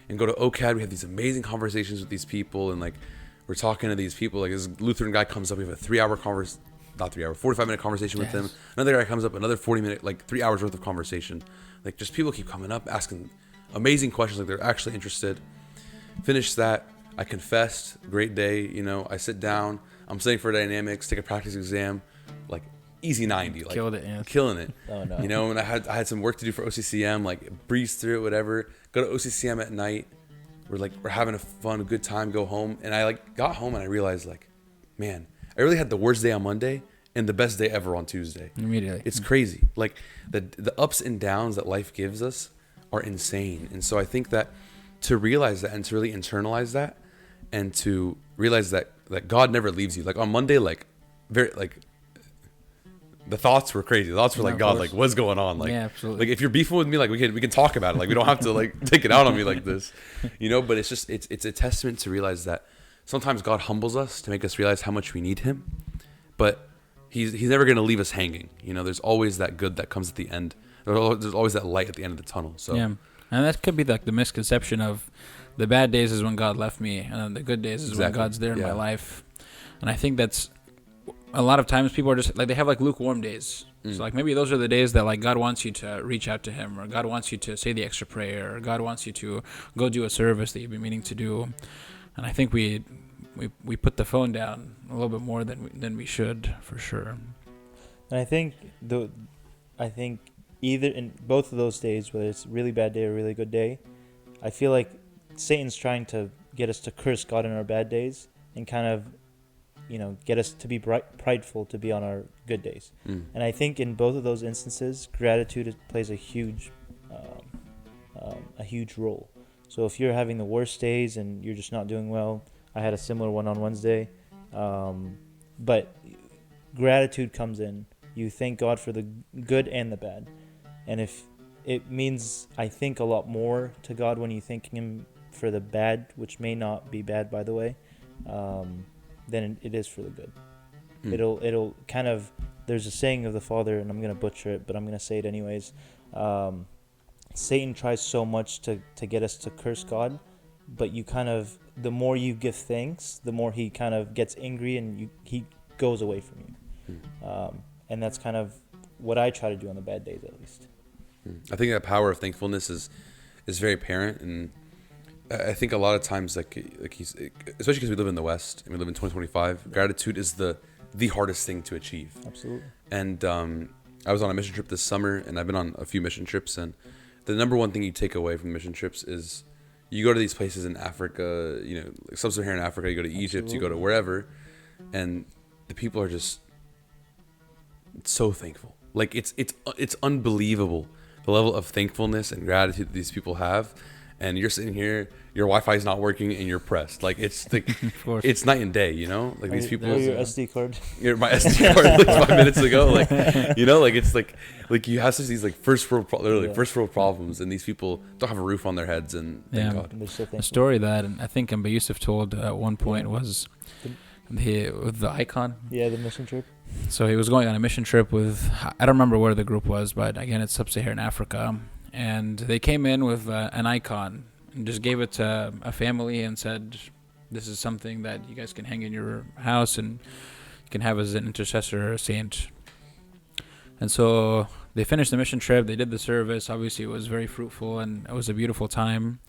And go to OCAD, we have these amazing conversations with these people, and like we're talking to these people. Like this Lutheran guy comes up, we have a 45-minute conversation with him. Another guy comes up, another 40-minute, like 3 hours worth of conversation. Like, just people keep coming up, asking amazing questions, like they're actually interested. Finished that. I confessed. Great day. I sit down. I'm studying for dynamics, take a practice exam, like easy 90. Like, killed it, yeah. Killing it. Oh, no. And I had some work to do for OCCM, like breeze through it, whatever. Go to OCCM at night. We're having a good time, go home. And I like got home and I realized, like, man, I really had the worst day on Monday and the best day ever on Tuesday. Immediately. It's crazy. Like the ups and downs that life gives us are insane. And so I think that to realize that and to really internalize that and to realize that God never leaves you. Like on Monday, like very like the thoughts were crazy. The thoughts were like, God, like what's going on? Like, yeah, absolutely. like if you're beefing with me, like we can talk about it. Like we don't have to like take it out on me like this, you know. But it's just it's a testament to realize that sometimes God humbles us to make us realize how much we need Him, but He's never going to leave us hanging. You know, there's always that good that comes at the end. There's always that light at the end of the tunnel. So yeah, and that could be like the misconception of the bad days is when God left me, and then the good days is when God's there in my life. And I think that's a lot of times people are just like they have like lukewarm days. So like maybe those are the days that like God wants you to reach out to Him, or God wants you to say the extra prayer, or God wants you to go do a service that you've been meaning to do. And I think we put the phone down a little bit more than we should, for sure. And I think either in both of those days, whether it's a really bad day or a really good day, I feel like Satan's trying to get us to curse God in our bad days and kind of, you know, get us to be prideful to be on our good days. And I think in both of those instances, gratitude plays a huge role. So if you're having the worst days and you're just not doing well, I had a similar one on Wednesday, but gratitude comes in. You thank God for the good and the bad. And if it means, I think, a lot more to God when you thank Him for the bad, which may not be bad, by the way, than it is for the good. It'll kind of, there's a saying of the Father, and I'm going to butcher it, but I'm going to say it anyways. Satan tries so much to get us to curse God, but you kind of, the more you give thanks, the more He kind of gets angry and He goes away from you. And that's kind of what I try to do on the bad days, at least. I think that power of thankfulness is very apparent, and I think a lot of times, like he's, especially because we live in the West and we live in 2025, gratitude is the hardest thing to achieve. Absolutely. And I was on a mission trip this summer, and I've been on a few mission trips, and the number one thing you take away from mission trips is you go to these places in Africa, you know, like sub-Saharan Africa, you go to Egypt, you go to wherever, and the people are just so thankful. Like it's unbelievable the level of thankfulness and gratitude that these people have. And you're sitting here, your Wi-Fi is not working, and you're pressed. Like it's like it's night and day, you know. Like these people. Your SD card. My SD card like 5 minutes ago. Like you know, like it's like you have such these like first world problems, and these people don't have a roof on their heads, and thank God. So a story that I think Yusuf told at one point was with the icon. Yeah, the mission trip. So he was going on a mission trip with, I don't remember where the group was, but again, it's sub-Saharan Africa. And they came in with an icon and just gave it to a family and said, this is something that you guys can hang in your house and you can have as an intercessor or a saint. And so they finished the mission trip. They did the service. Obviously, it was very fruitful and it was a beautiful time.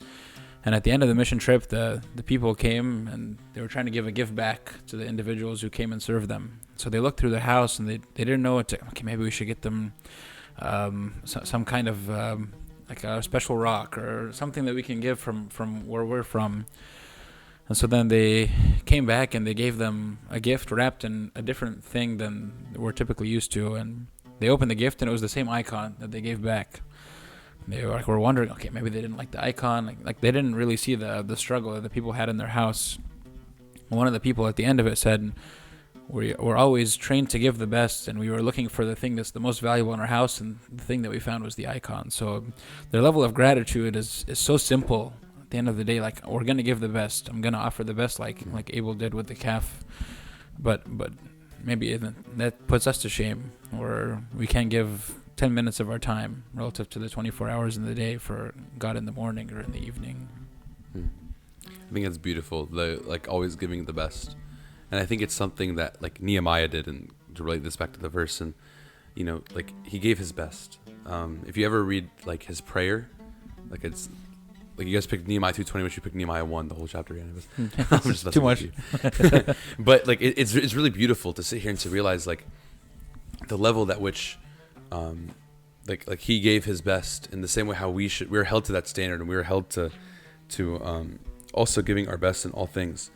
And at the end of the mission trip, the people came and they were trying to give a gift back to the individuals who came and served them. So they looked through their house and they didn't know what to, okay, maybe we should get them some kind of like a special rock or something that we can give from where we're from. And so then they came back and they gave them a gift wrapped in a different thing than we're typically used to. And they opened the gift and it was the same icon that they gave back. They were wondering, okay, maybe they didn't like the icon. Like they didn't really see the struggle that the people had in their house. One of the people at the end of it said, we're always trained to give the best, and we were looking for the thing that's the most valuable in our house, and the thing that we found was the icon. So their level of gratitude is so simple. At the end of the day, like, we're going to give the best. I'm going to offer the best like Abel did with the calf. But maybe that puts us to shame, or we can't give 10 minutes of our time relative to the 24 hours in the day for God in the morning or in the evening. I think it's beautiful, like always giving the best. And I think it's something that like Nehemiah did, and to relate this back to the verse, and you know, like he gave his best. If you ever read like his prayer, like it's like you guys picked Nehemiah 2:20, which you picked Nehemiah 1, the whole chapter. I'm just too much. But like it's really beautiful to sit here and to realize like the level at which like he gave his best in the same way how we're held to that standard, and we were held to also giving our best in all things.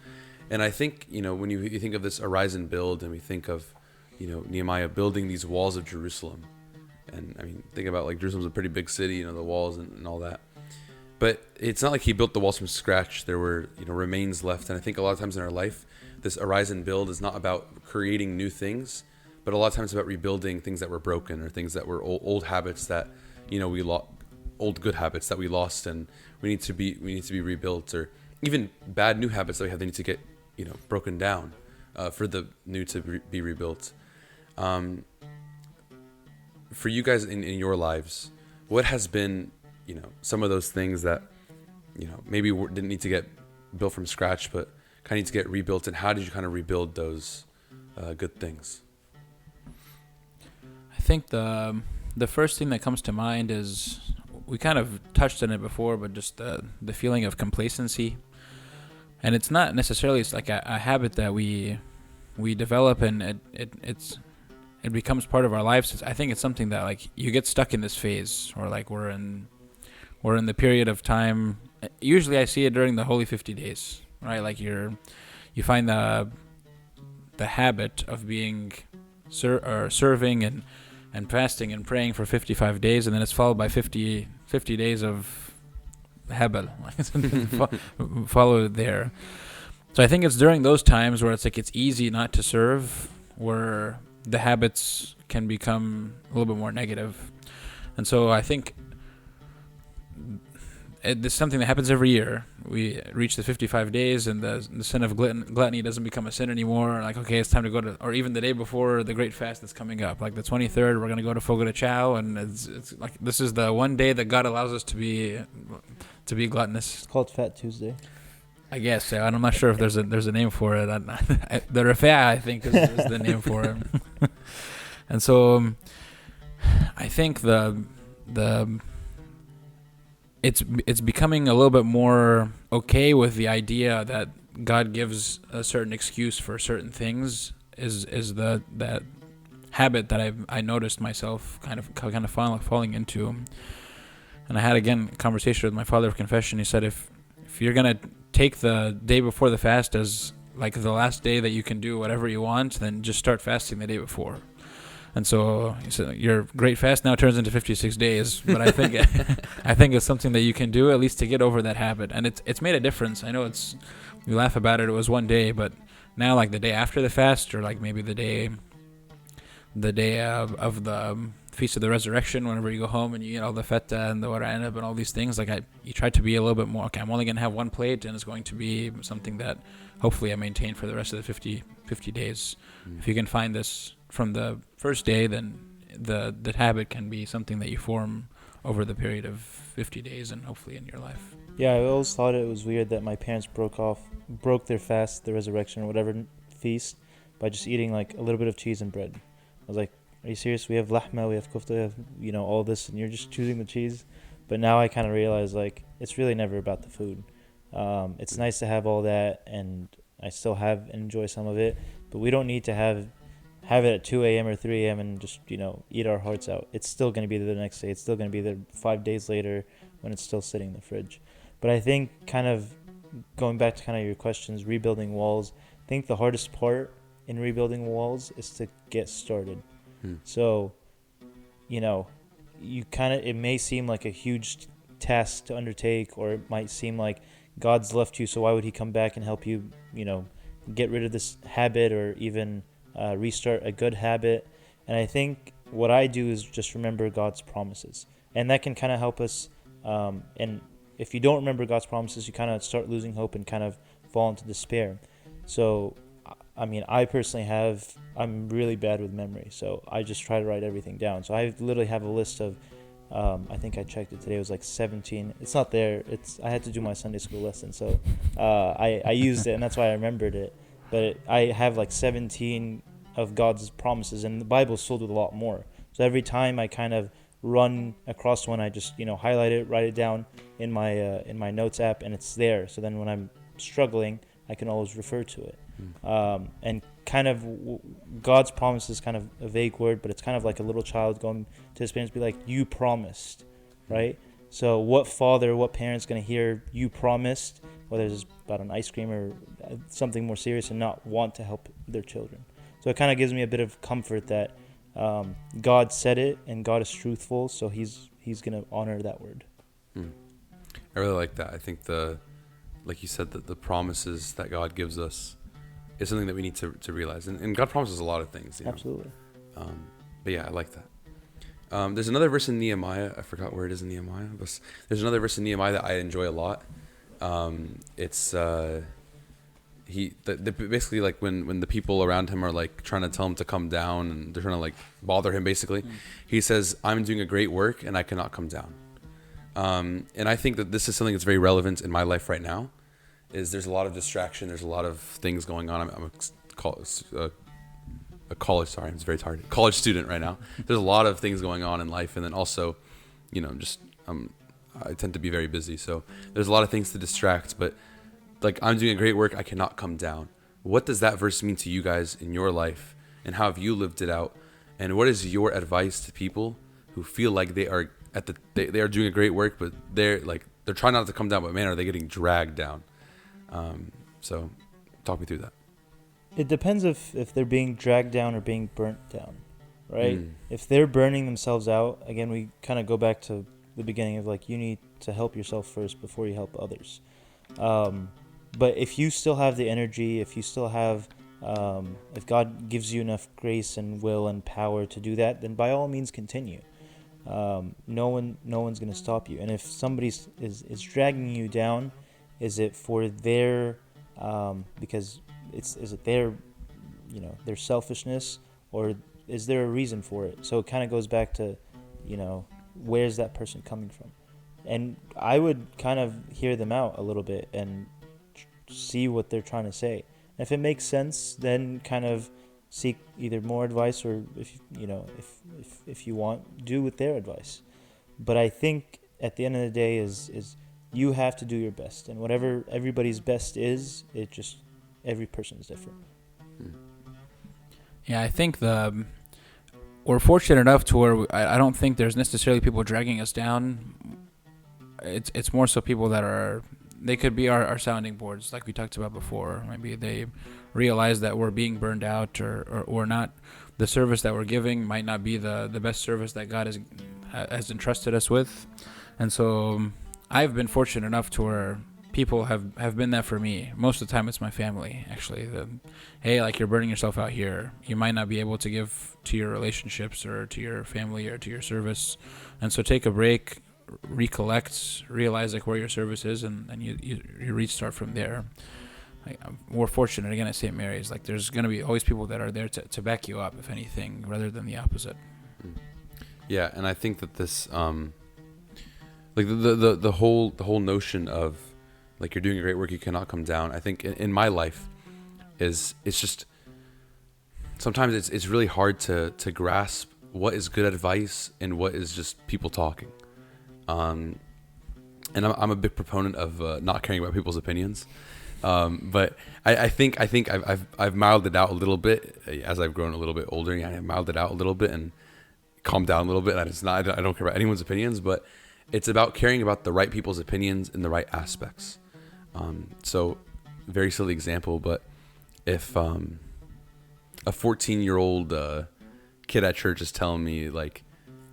And I think, you know, when you think of this Arise and Build, and we think of, you know, Nehemiah building these walls of Jerusalem, and I mean, think about like Jerusalem's a pretty big city, you know, the walls and all that. But it's not like he built the walls from scratch. There were, remains left. And I think a lot of times in our life, this arise and build is not about creating new things, but a lot of times it's about rebuilding things that were broken or things that were old habits that, we lost, old good habits that we lost, and we need to be rebuilt, or even bad new habits that we have. They need to get, broken down for the new to be rebuilt. For you guys in your lives, what has been, some of those things that, maybe didn't need to get built from scratch, but kind of need to get rebuilt, and how did you kind of rebuild those good things? I think the first thing that comes to mind is, we kind of touched on it before, but just the feeling of complacency. And it's not necessarily, it's like a habit that we develop, and it becomes part of our lives. I think it's something that, like, you get stuck in this phase, or like we're in the period of time. Usually I see it during the Holy 50 days, right? Like you find the habit of being serving and fasting and praying for 55 days, and then it's followed by 50 days of Hebel, followed there. So I think it's during those times where it's like it's easy not to serve, where the habits can become a little bit more negative. And so I think this is something that happens every year. We reach the 55 days, and the sin of gluttony doesn't become a sin anymore. Like, okay, it's time to go to, or even the day before the great fast that's coming up, like the 23rd, we're going to go to Fogo de Chao, and it's like, this is the one day that God allows us to be gluttonous. It's called Fat Tuesday. I guess. Yeah, I'm not sure if there's a name for it. The Rafah, I think, is the name for it. And so I think it's becoming a little bit more okay with the idea that God gives a certain excuse for certain things. Is that habit that I noticed myself kind of falling into. And I had, again, a conversation with my father of confession. He said, if you're gonna take the day before the fast as like the last day that you can do whatever you want, then just start fasting the day before. And so he said, your great fast now turns into 56 days. But I think it's something that you can do at least to get over that habit. And it's made a difference. I know we laugh about it. It was one day, but now, like the day after the fast, or like maybe the day of the Feast of the Resurrection, whenever you go home and you eat all the feta and the waranab and all these things, like you try to be a little bit more, okay, I'm only going to have one plate, and it's going to be something that hopefully I maintain for the rest of the 50 days. If you can find this from the first day, then the habit can be something that you form over the period of 50 days and hopefully in your life. Yeah, I always thought it was weird that my parents broke their fast, the resurrection or whatever feast, by just eating like a little bit of cheese and bread. I was like, are you serious? We have lahma, we have kofta, we have, all this, and you're just choosing the cheese? But now I kind of realize, like, it's really never about the food. It's nice to have all that, and I still have and enjoy some of it, but we don't need to have it at 2 a.m. or 3 a.m. and just, eat our hearts out. It's still going to be there the next day. It's still going to be there 5 days later when it's still sitting in the fridge. But I think, kind of going back to kind of your questions, rebuilding walls, I think the hardest part in rebuilding walls is to get started. So, it may seem like a huge task to undertake, or it might seem like God's left you, so why would he come back and help you, get rid of this habit, or even restart a good habit. And I think what I do is just remember God's promises, and that can kind of help us. And if you don't remember God's promises, you kind of start losing hope and kind of fall into despair. So, I personally I'm really bad with memory, so I just try to write everything down. So I literally have a list of, I think I checked it today, it was like 17. It's not there. I had to do my Sunday school lesson, so I used it, and that's why I remembered it. But I have like 17 of God's promises, and the Bible's filled with a lot more. So every time I kind of run across one, I just highlight it, write it down in my notes app, and it's there. So then when I'm struggling, I can always refer to it. And kind of God's promise is kind of a vague word, but it's kind of like a little child going to his parents, be like, you promised, right? So what parent's going to hear you promised, whether it's about an ice cream or something more serious, and not want to help their children? So it kind of gives me a bit of comfort that God said it, and God is truthful, so he's going to honor that word. I really like that. I think like you said, the promises that God gives us is something that we need to realize. And God promises a lot of things. Absolutely. But yeah, I like that. There's another verse in Nehemiah. I forgot where it is in Nehemiah. But there's another verse in Nehemiah that I enjoy a lot. It's basically like when the people around him are like trying to tell him to come down and they're trying to like bother him basically. He says, I'm doing a great work and I cannot come down. And I think that this is something that's very relevant in my life right now. Is there's a lot of distraction. There's a lot of things going on. I'm a college. Sorry, it's very tired. College student right now. There's a lot of things going on in life, and then also, just I tend to be very busy. So there's a lot of things to distract. But like I'm doing a great work, I cannot come down. What does that verse mean to you guys in your life, and how have you lived it out? And what is your advice to people who feel like they are they are doing a great work, but they're trying not to come down, but man, are they getting dragged down? So talk me through that. It depends if they're being dragged down or being burnt down, right? If they're burning themselves out, again, we kind of go back to the beginning of like, you need to help yourself first before you help others. But if you still have the energy, if you still have, if God gives you enough grace and will and power to do that, then by all means continue. No one's going to stop you. And if somebody is dragging you down, is it for their, because is it their, their selfishness, or is there a reason for it? So it kind of goes back to, where's that person coming from? And I would kind of hear them out a little bit and see what they're trying to say. And if it makes sense, then kind of seek either more advice, or if you want, do with their advice. But I think at the end of the day is you have to do your best, and whatever everybody's best is, every person is different. Yeah, I think we're fortunate enough to where I don't think there's necessarily people dragging us down. It's more so people that they could be our sounding boards, like we talked about before. Maybe they realize that we're being burned out, or not. The service that we're giving might not be the best service that God has entrusted us with. And so I've been fortunate enough to where people have been that for me. Most of the time it's my family, actually. Hey, like, you're burning yourself out here. You might not be able to give to your relationships or to your family or to your service. And so take a break, recollect, realize like where your service is, and you restart from there. We're fortunate again at St. Mary's. Like, there's going to be always people that are there to back you up, if anything, rather than the opposite. Yeah, and I think that this like the whole notion of like you're doing a great work, you cannot come down. I think in my life it's just sometimes it's really hard to grasp what is good advice and what is just people talking. And I'm a big proponent of not caring about people's opinions. But I think I've mild it out a little bit as I've grown a little bit older. I've mild it out a little bit and calmed down a little bit. And I don't care about anyone's opinions, but it's about caring about the right people's opinions in the right aspects. So very silly example, but if a 14-year-old kid at church is telling me like,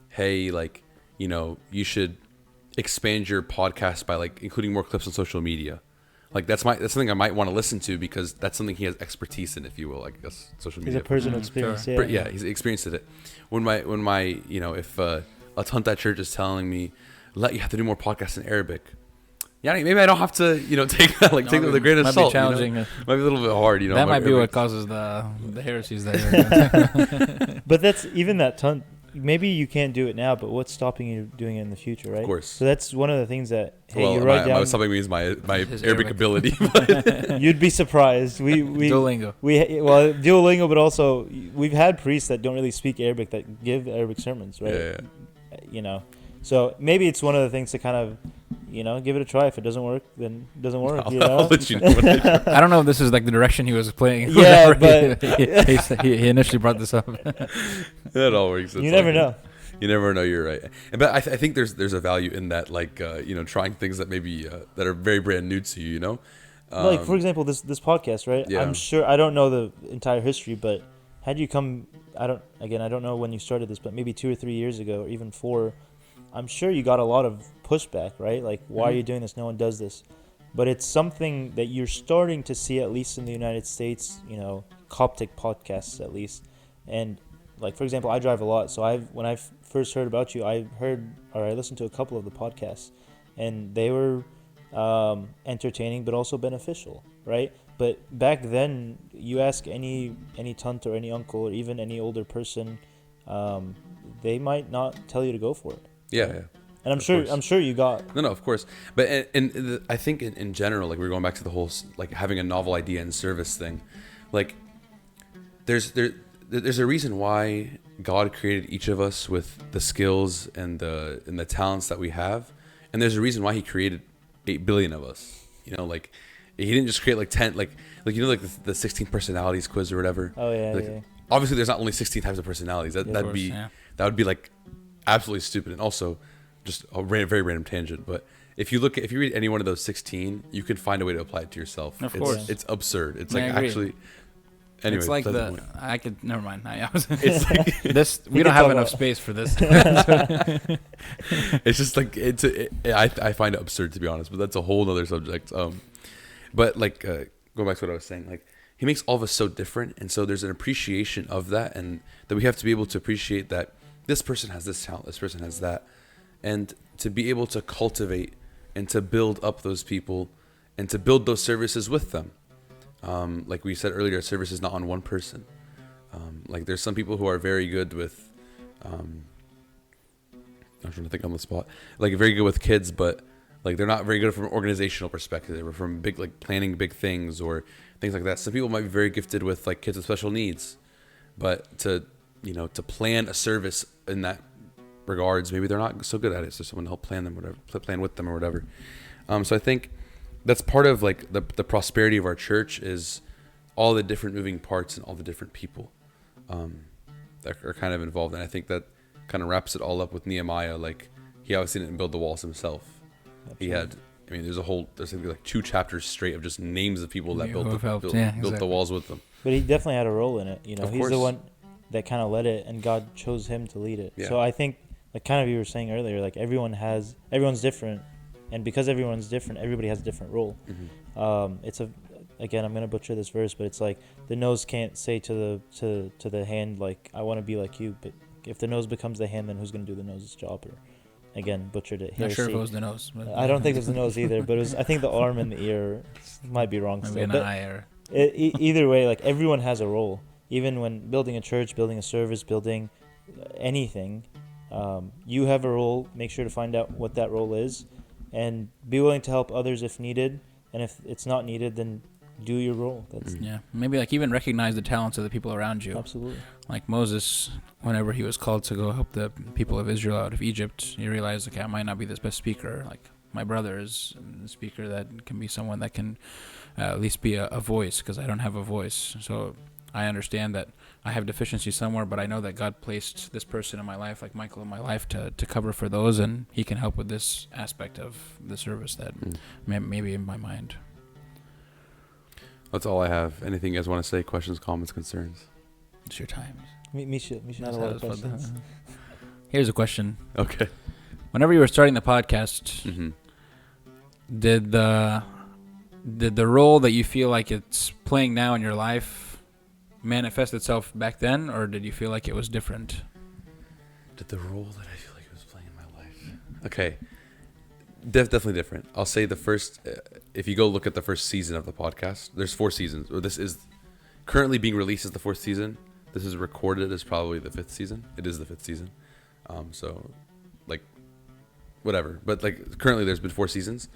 hey, like, you should expand your podcast by like including more clips on social media. Like that's something I might want to listen to because that's something he has expertise in, if you will. I guess social media. He's a personal experience. Sure. Yeah, he's experienced it. When my if a tunt at church is telling me, you have to do more podcasts in Arabic. Yeah, maybe I don't have to, take that take it with a grain of salt. Might be challenging. Might be a little bit hard, That might be what causes the heresies there. But that's even that tunt. Maybe you can't do it now, but what's stopping you doing it in the future, right? Of course. So that's one of the things that, you write down. What's stopping me is my Arabic ability. You'd be surprised. Duolingo. Duolingo, but also we've had priests that don't really speak Arabic that give Arabic sermons, right? Yeah. So maybe it's one of the things to kind of, give it a try. If it doesn't work, then it doesn't work. I'll let you know when I don't know if this is like the direction he was playing. Yeah, but he initially brought this up. That all works. You never know. You never know. You're right. But I think there's a value in that, like trying things that maybe that are very brand new to you. Like for example, this podcast, right? Yeah. I'm sure I don't know the entire history, but had you come, I don't know when you started this, but maybe 2 or 3 years ago, or even 4. I'm sure you got a lot of pushback, right? Like, why are you doing this? No one does this. But it's something that you're starting to see, at least in the United States, you know, Coptic podcasts at least. And like, for example, I drive a lot. So when I first heard about you, I listened to a couple of the podcasts, and they were entertaining, but also beneficial, right? But back then, you ask any tunt or any uncle or even any older person, they might not tell you to go for it. Yeah, right? yeah. And I'm sure you got. No, of course. But I think in general, like we're going back to the whole like having a novel idea and service thing, like there's a reason why God created each of us with the skills and the talents that we have, and there's a reason why He created 8 billion of us. You know, like He didn't just create like 10, like you know, like the 16 personalities quiz or whatever. Oh yeah, like, yeah. Obviously, there's not only 16 types of personalities. That would be like absolutely stupid, and also just a very random tangent. But if you read any one of those 16, you can find a way to apply it to yourself. Of course, it's absurd. It's I like agree. actually. Anyway, it's like never mind. It's like this. We don't have enough space for this. It's just like I find it absurd, to be honest, but that's a whole other subject. But like going back to what I was saying, like He makes all of us so different, and so there's an appreciation of that, and that we have to be able to appreciate that this person has this talent, this person has that, and to be able to cultivate and to build up those people and to build those services with them. Like we said earlier, service is not on one person. Like there's some people who are very good with, I'm trying to think on the spot, like very good with kids, but like they're not very good from an organizational perspective or from big, like planning big things or things like that. Some people might be very gifted with like kids with special needs, but to plan a service in that regards, maybe they're not so good at it. So someone to help plan them, whatever, plan with them or whatever. So I think that's part of like the prosperity of our church is all the different moving parts and all the different people that are kind of involved. And I think that kind of wraps it all up with Nehemiah. Like he obviously didn't build the walls himself. Absolutely. He had, there's like 2 chapters straight of just names of people that built the walls with them. But he definitely had a role in it. You know, of he's course. the one that kind of led it, and God chose him to lead it. Yeah. So I think, like kind of you were saying earlier, like everyone's different, and because everyone's different, everybody has a different role. Mm-hmm. Again, I'm gonna butcher this verse, but it's like the nose can't say to the hand like I want to be like you, but if the nose becomes the hand, then who's gonna do the nose's job? Or again, butchered it. Not sure if it was the nose. But I don't think it was the nose either, but it was. I think the arm and the ear might be wrong. Maybe Still. an But eye or either way, like everyone has a role. Even when building a church, building a service, building anything, you have a role. Make sure to find out what that role is, and be willing to help others if needed. And if it's not needed, then do your role. That's maybe like even recognize the talents of the people around you. Absolutely. Like Moses, whenever he was called to go help the people of Israel out of Egypt, he realized, okay, I might not be the best speaker. Like my brother is a speaker that can be someone that can at least be a voice, because I don't have a voice. So I understand that I have deficiencies somewhere, but I know that God placed this person in my life, like Michael in my life, to cover for those, and he can help with this aspect of the service that maybe in my mind. That's all I have. Anything you guys want to say? Questions, comments, concerns? It's your time. Micho has a lot of questions. Here's a question. Okay. Whenever you were starting the podcast, did the role that you feel like it's playing now in your life manifest itself back then, or did you feel like it was different? Did the role that I feel like it was playing in my life? Okay. Definitely different. I'll say the first, if you go look at the first season of the podcast, there's 4 seasons. Or this is currently being released as the 4th season. This is recorded as probably the 5th season. It is the 5th season. So, like, whatever. But, like, currently there's been 4 seasons.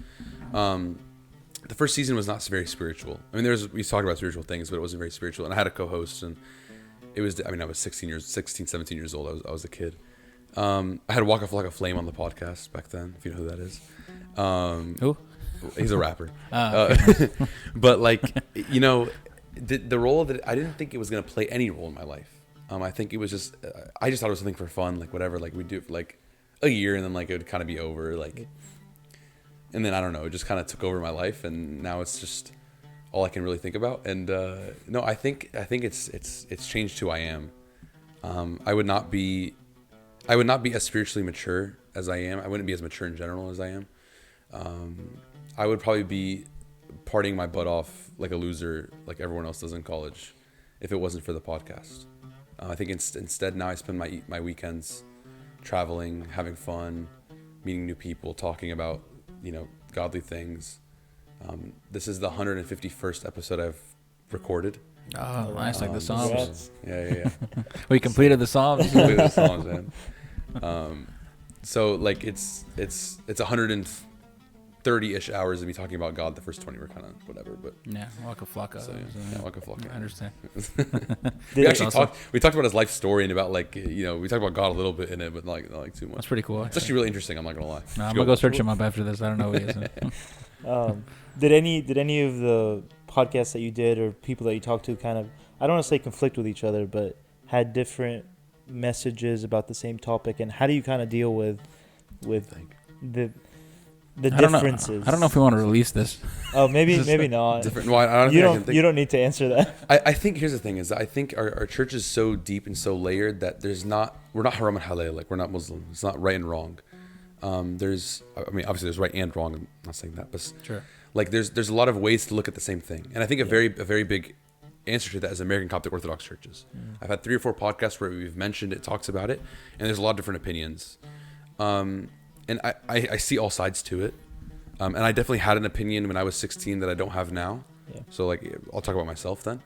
The first season was not very spiritual. I mean, we talked about spiritual things, but it wasn't very spiritual. And I had a co-host, and it was, I was 16, 17 years old. I was a kid. I had Walk Off Like a Flame on the podcast back then, if you know who that is. Who? He's a rapper. But like, the role that I didn't think it was going to play any role in my life. I think it was just, I just thought it was something for fun, like whatever, like we do it for like a year and then like it would kind of be over, like, and then I don't know, it just kind of took over my life, and now it's just all I can really think about. And no, I think it's changed who I am. I would not be as spiritually mature as I am. I wouldn't be as mature in general as I am. I would probably be partying my butt off like a loser, like everyone else does in college, if it wasn't for the podcast. I think instead now I spend my weekends traveling, having fun, meeting new people, talking about, godly things. This is the 151st episode I've recorded. Oh, nice, like the Psalms. Yeah. We completed the Psalms. Completed the Psalms, man. So like it's 130-ish hours of me talking about God. The first 20 were kind of whatever, but Yeah, Waka Flocka. so Waka Flocka. I understand. We actually talked about his life story and about like we talked about God a little bit in it, but not like too much. That's pretty cool. It's actually really interesting. I'm not gonna lie. No, I'm gonna go search him up after this. I don't know who he is. Did any of the podcasts that you did or people that you talked to kind of, I don't want to say conflict with each other, but had different messages about the same topic? And how do you kind of deal with the differences? I don't know if we want to release this. Oh, maybe not. Different. Well, I don't think You don't need to answer that. I think here's the thing is I think our church is so deep and so layered that we're not haram and halal, like we're not Muslim. It's not right and wrong. Obviously there's right and wrong. I'm not saying that, but Sure. Like there's a lot of ways to look at the same thing. And I think a very big answer to that is American Coptic Orthodox churches. I've had 3 or 4 podcasts where we've mentioned it, talks about it, and there's a lot of different opinions. And I see all sides to it. And I definitely had an opinion when I was 16 that I don't have now. Yeah. So like I'll talk about myself then.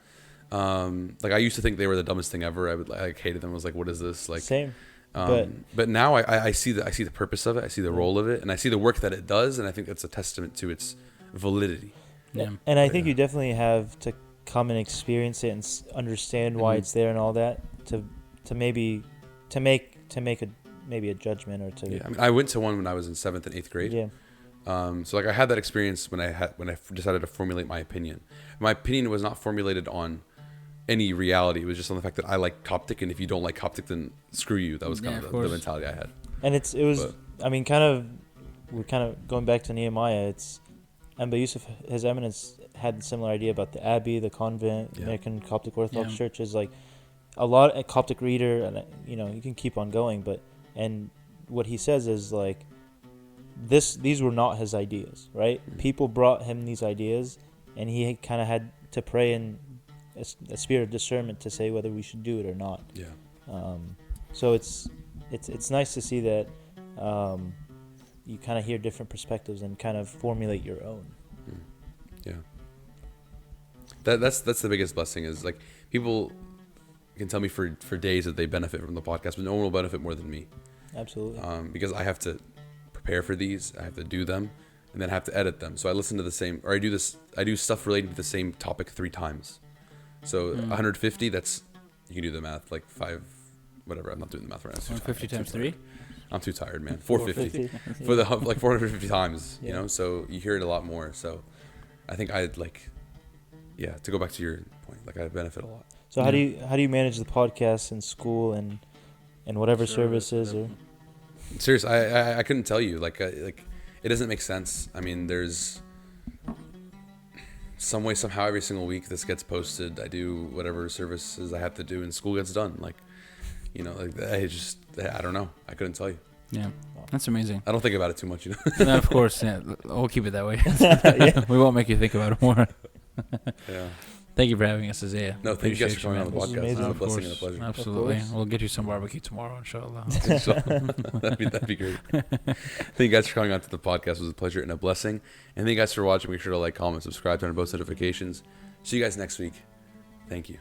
Like I used to think they were the dumbest thing ever. I hated them. I was like, what is this? Like Same. But now I see the purpose of it. I see the role of it, and I see the work that it does, and I think that's a testament to its validity. Yeah. And I think you definitely have to come and experience it and understand why it's there and all that to make a judgment or to. Yeah, I went to one when I was in 7th and 8th grade. Yeah. So like I had that experience when I decided to formulate my opinion. My opinion was not formulated on any reality. It was just on the fact that I like Coptic, and if you don't like Coptic, then screw you. That was kind of the mentality I had. And we're kind of going back to Nehemiah. But Yusuf, His Eminence had a similar idea about the Abbey, the convent, American Coptic Orthodox churches, like a lot of Coptic reader, and you can keep on going, and what he says is like these were not his ideas, right? People brought him these ideas, and he kind of had to pray in a spirit of discernment to say whether we should do it or not. Yeah. So it's nice to see that you kind of hear different perspectives and kind of formulate your own. Yeah. That's the biggest blessing is like people can tell me for days that they benefit from the podcast, but no one will benefit more than me. Absolutely. Because I have to prepare for these, I have to do them, and then I have to edit them. So I listen to the same, or I do stuff related to the same topic 3 times. So 150, that's, you can do the math, like 5, whatever. I'm not doing the math right now. 150 times 3? I'm too tired, man. 450 for the like 450 times, so you hear it a lot more. So I think I'd like, to go back to your point, like I benefit a lot. So how do you manage the podcast in school and whatever services or? Seriously, I couldn't tell you. Like it doesn't make sense. I mean, there's some way, somehow, every single week this gets posted. I do whatever services I have to do, and school gets done. Like, I don't know. I couldn't tell you. Yeah, that's amazing. I don't think about it too much, No, of course, we'll keep it that way. We won't make you think about it more. Yeah. Thank you for having us, Isaiah. No, thank you guys for coming on the podcast. It's a blessing and a pleasure. Absolutely. We'll get you some barbecue tomorrow, inshallah. That'd be great. Thank you guys for coming on to the podcast. It was a pleasure and a blessing. And thank you guys for watching. Make sure to like, comment, subscribe, turn on post notifications. See you guys next week. Thank you.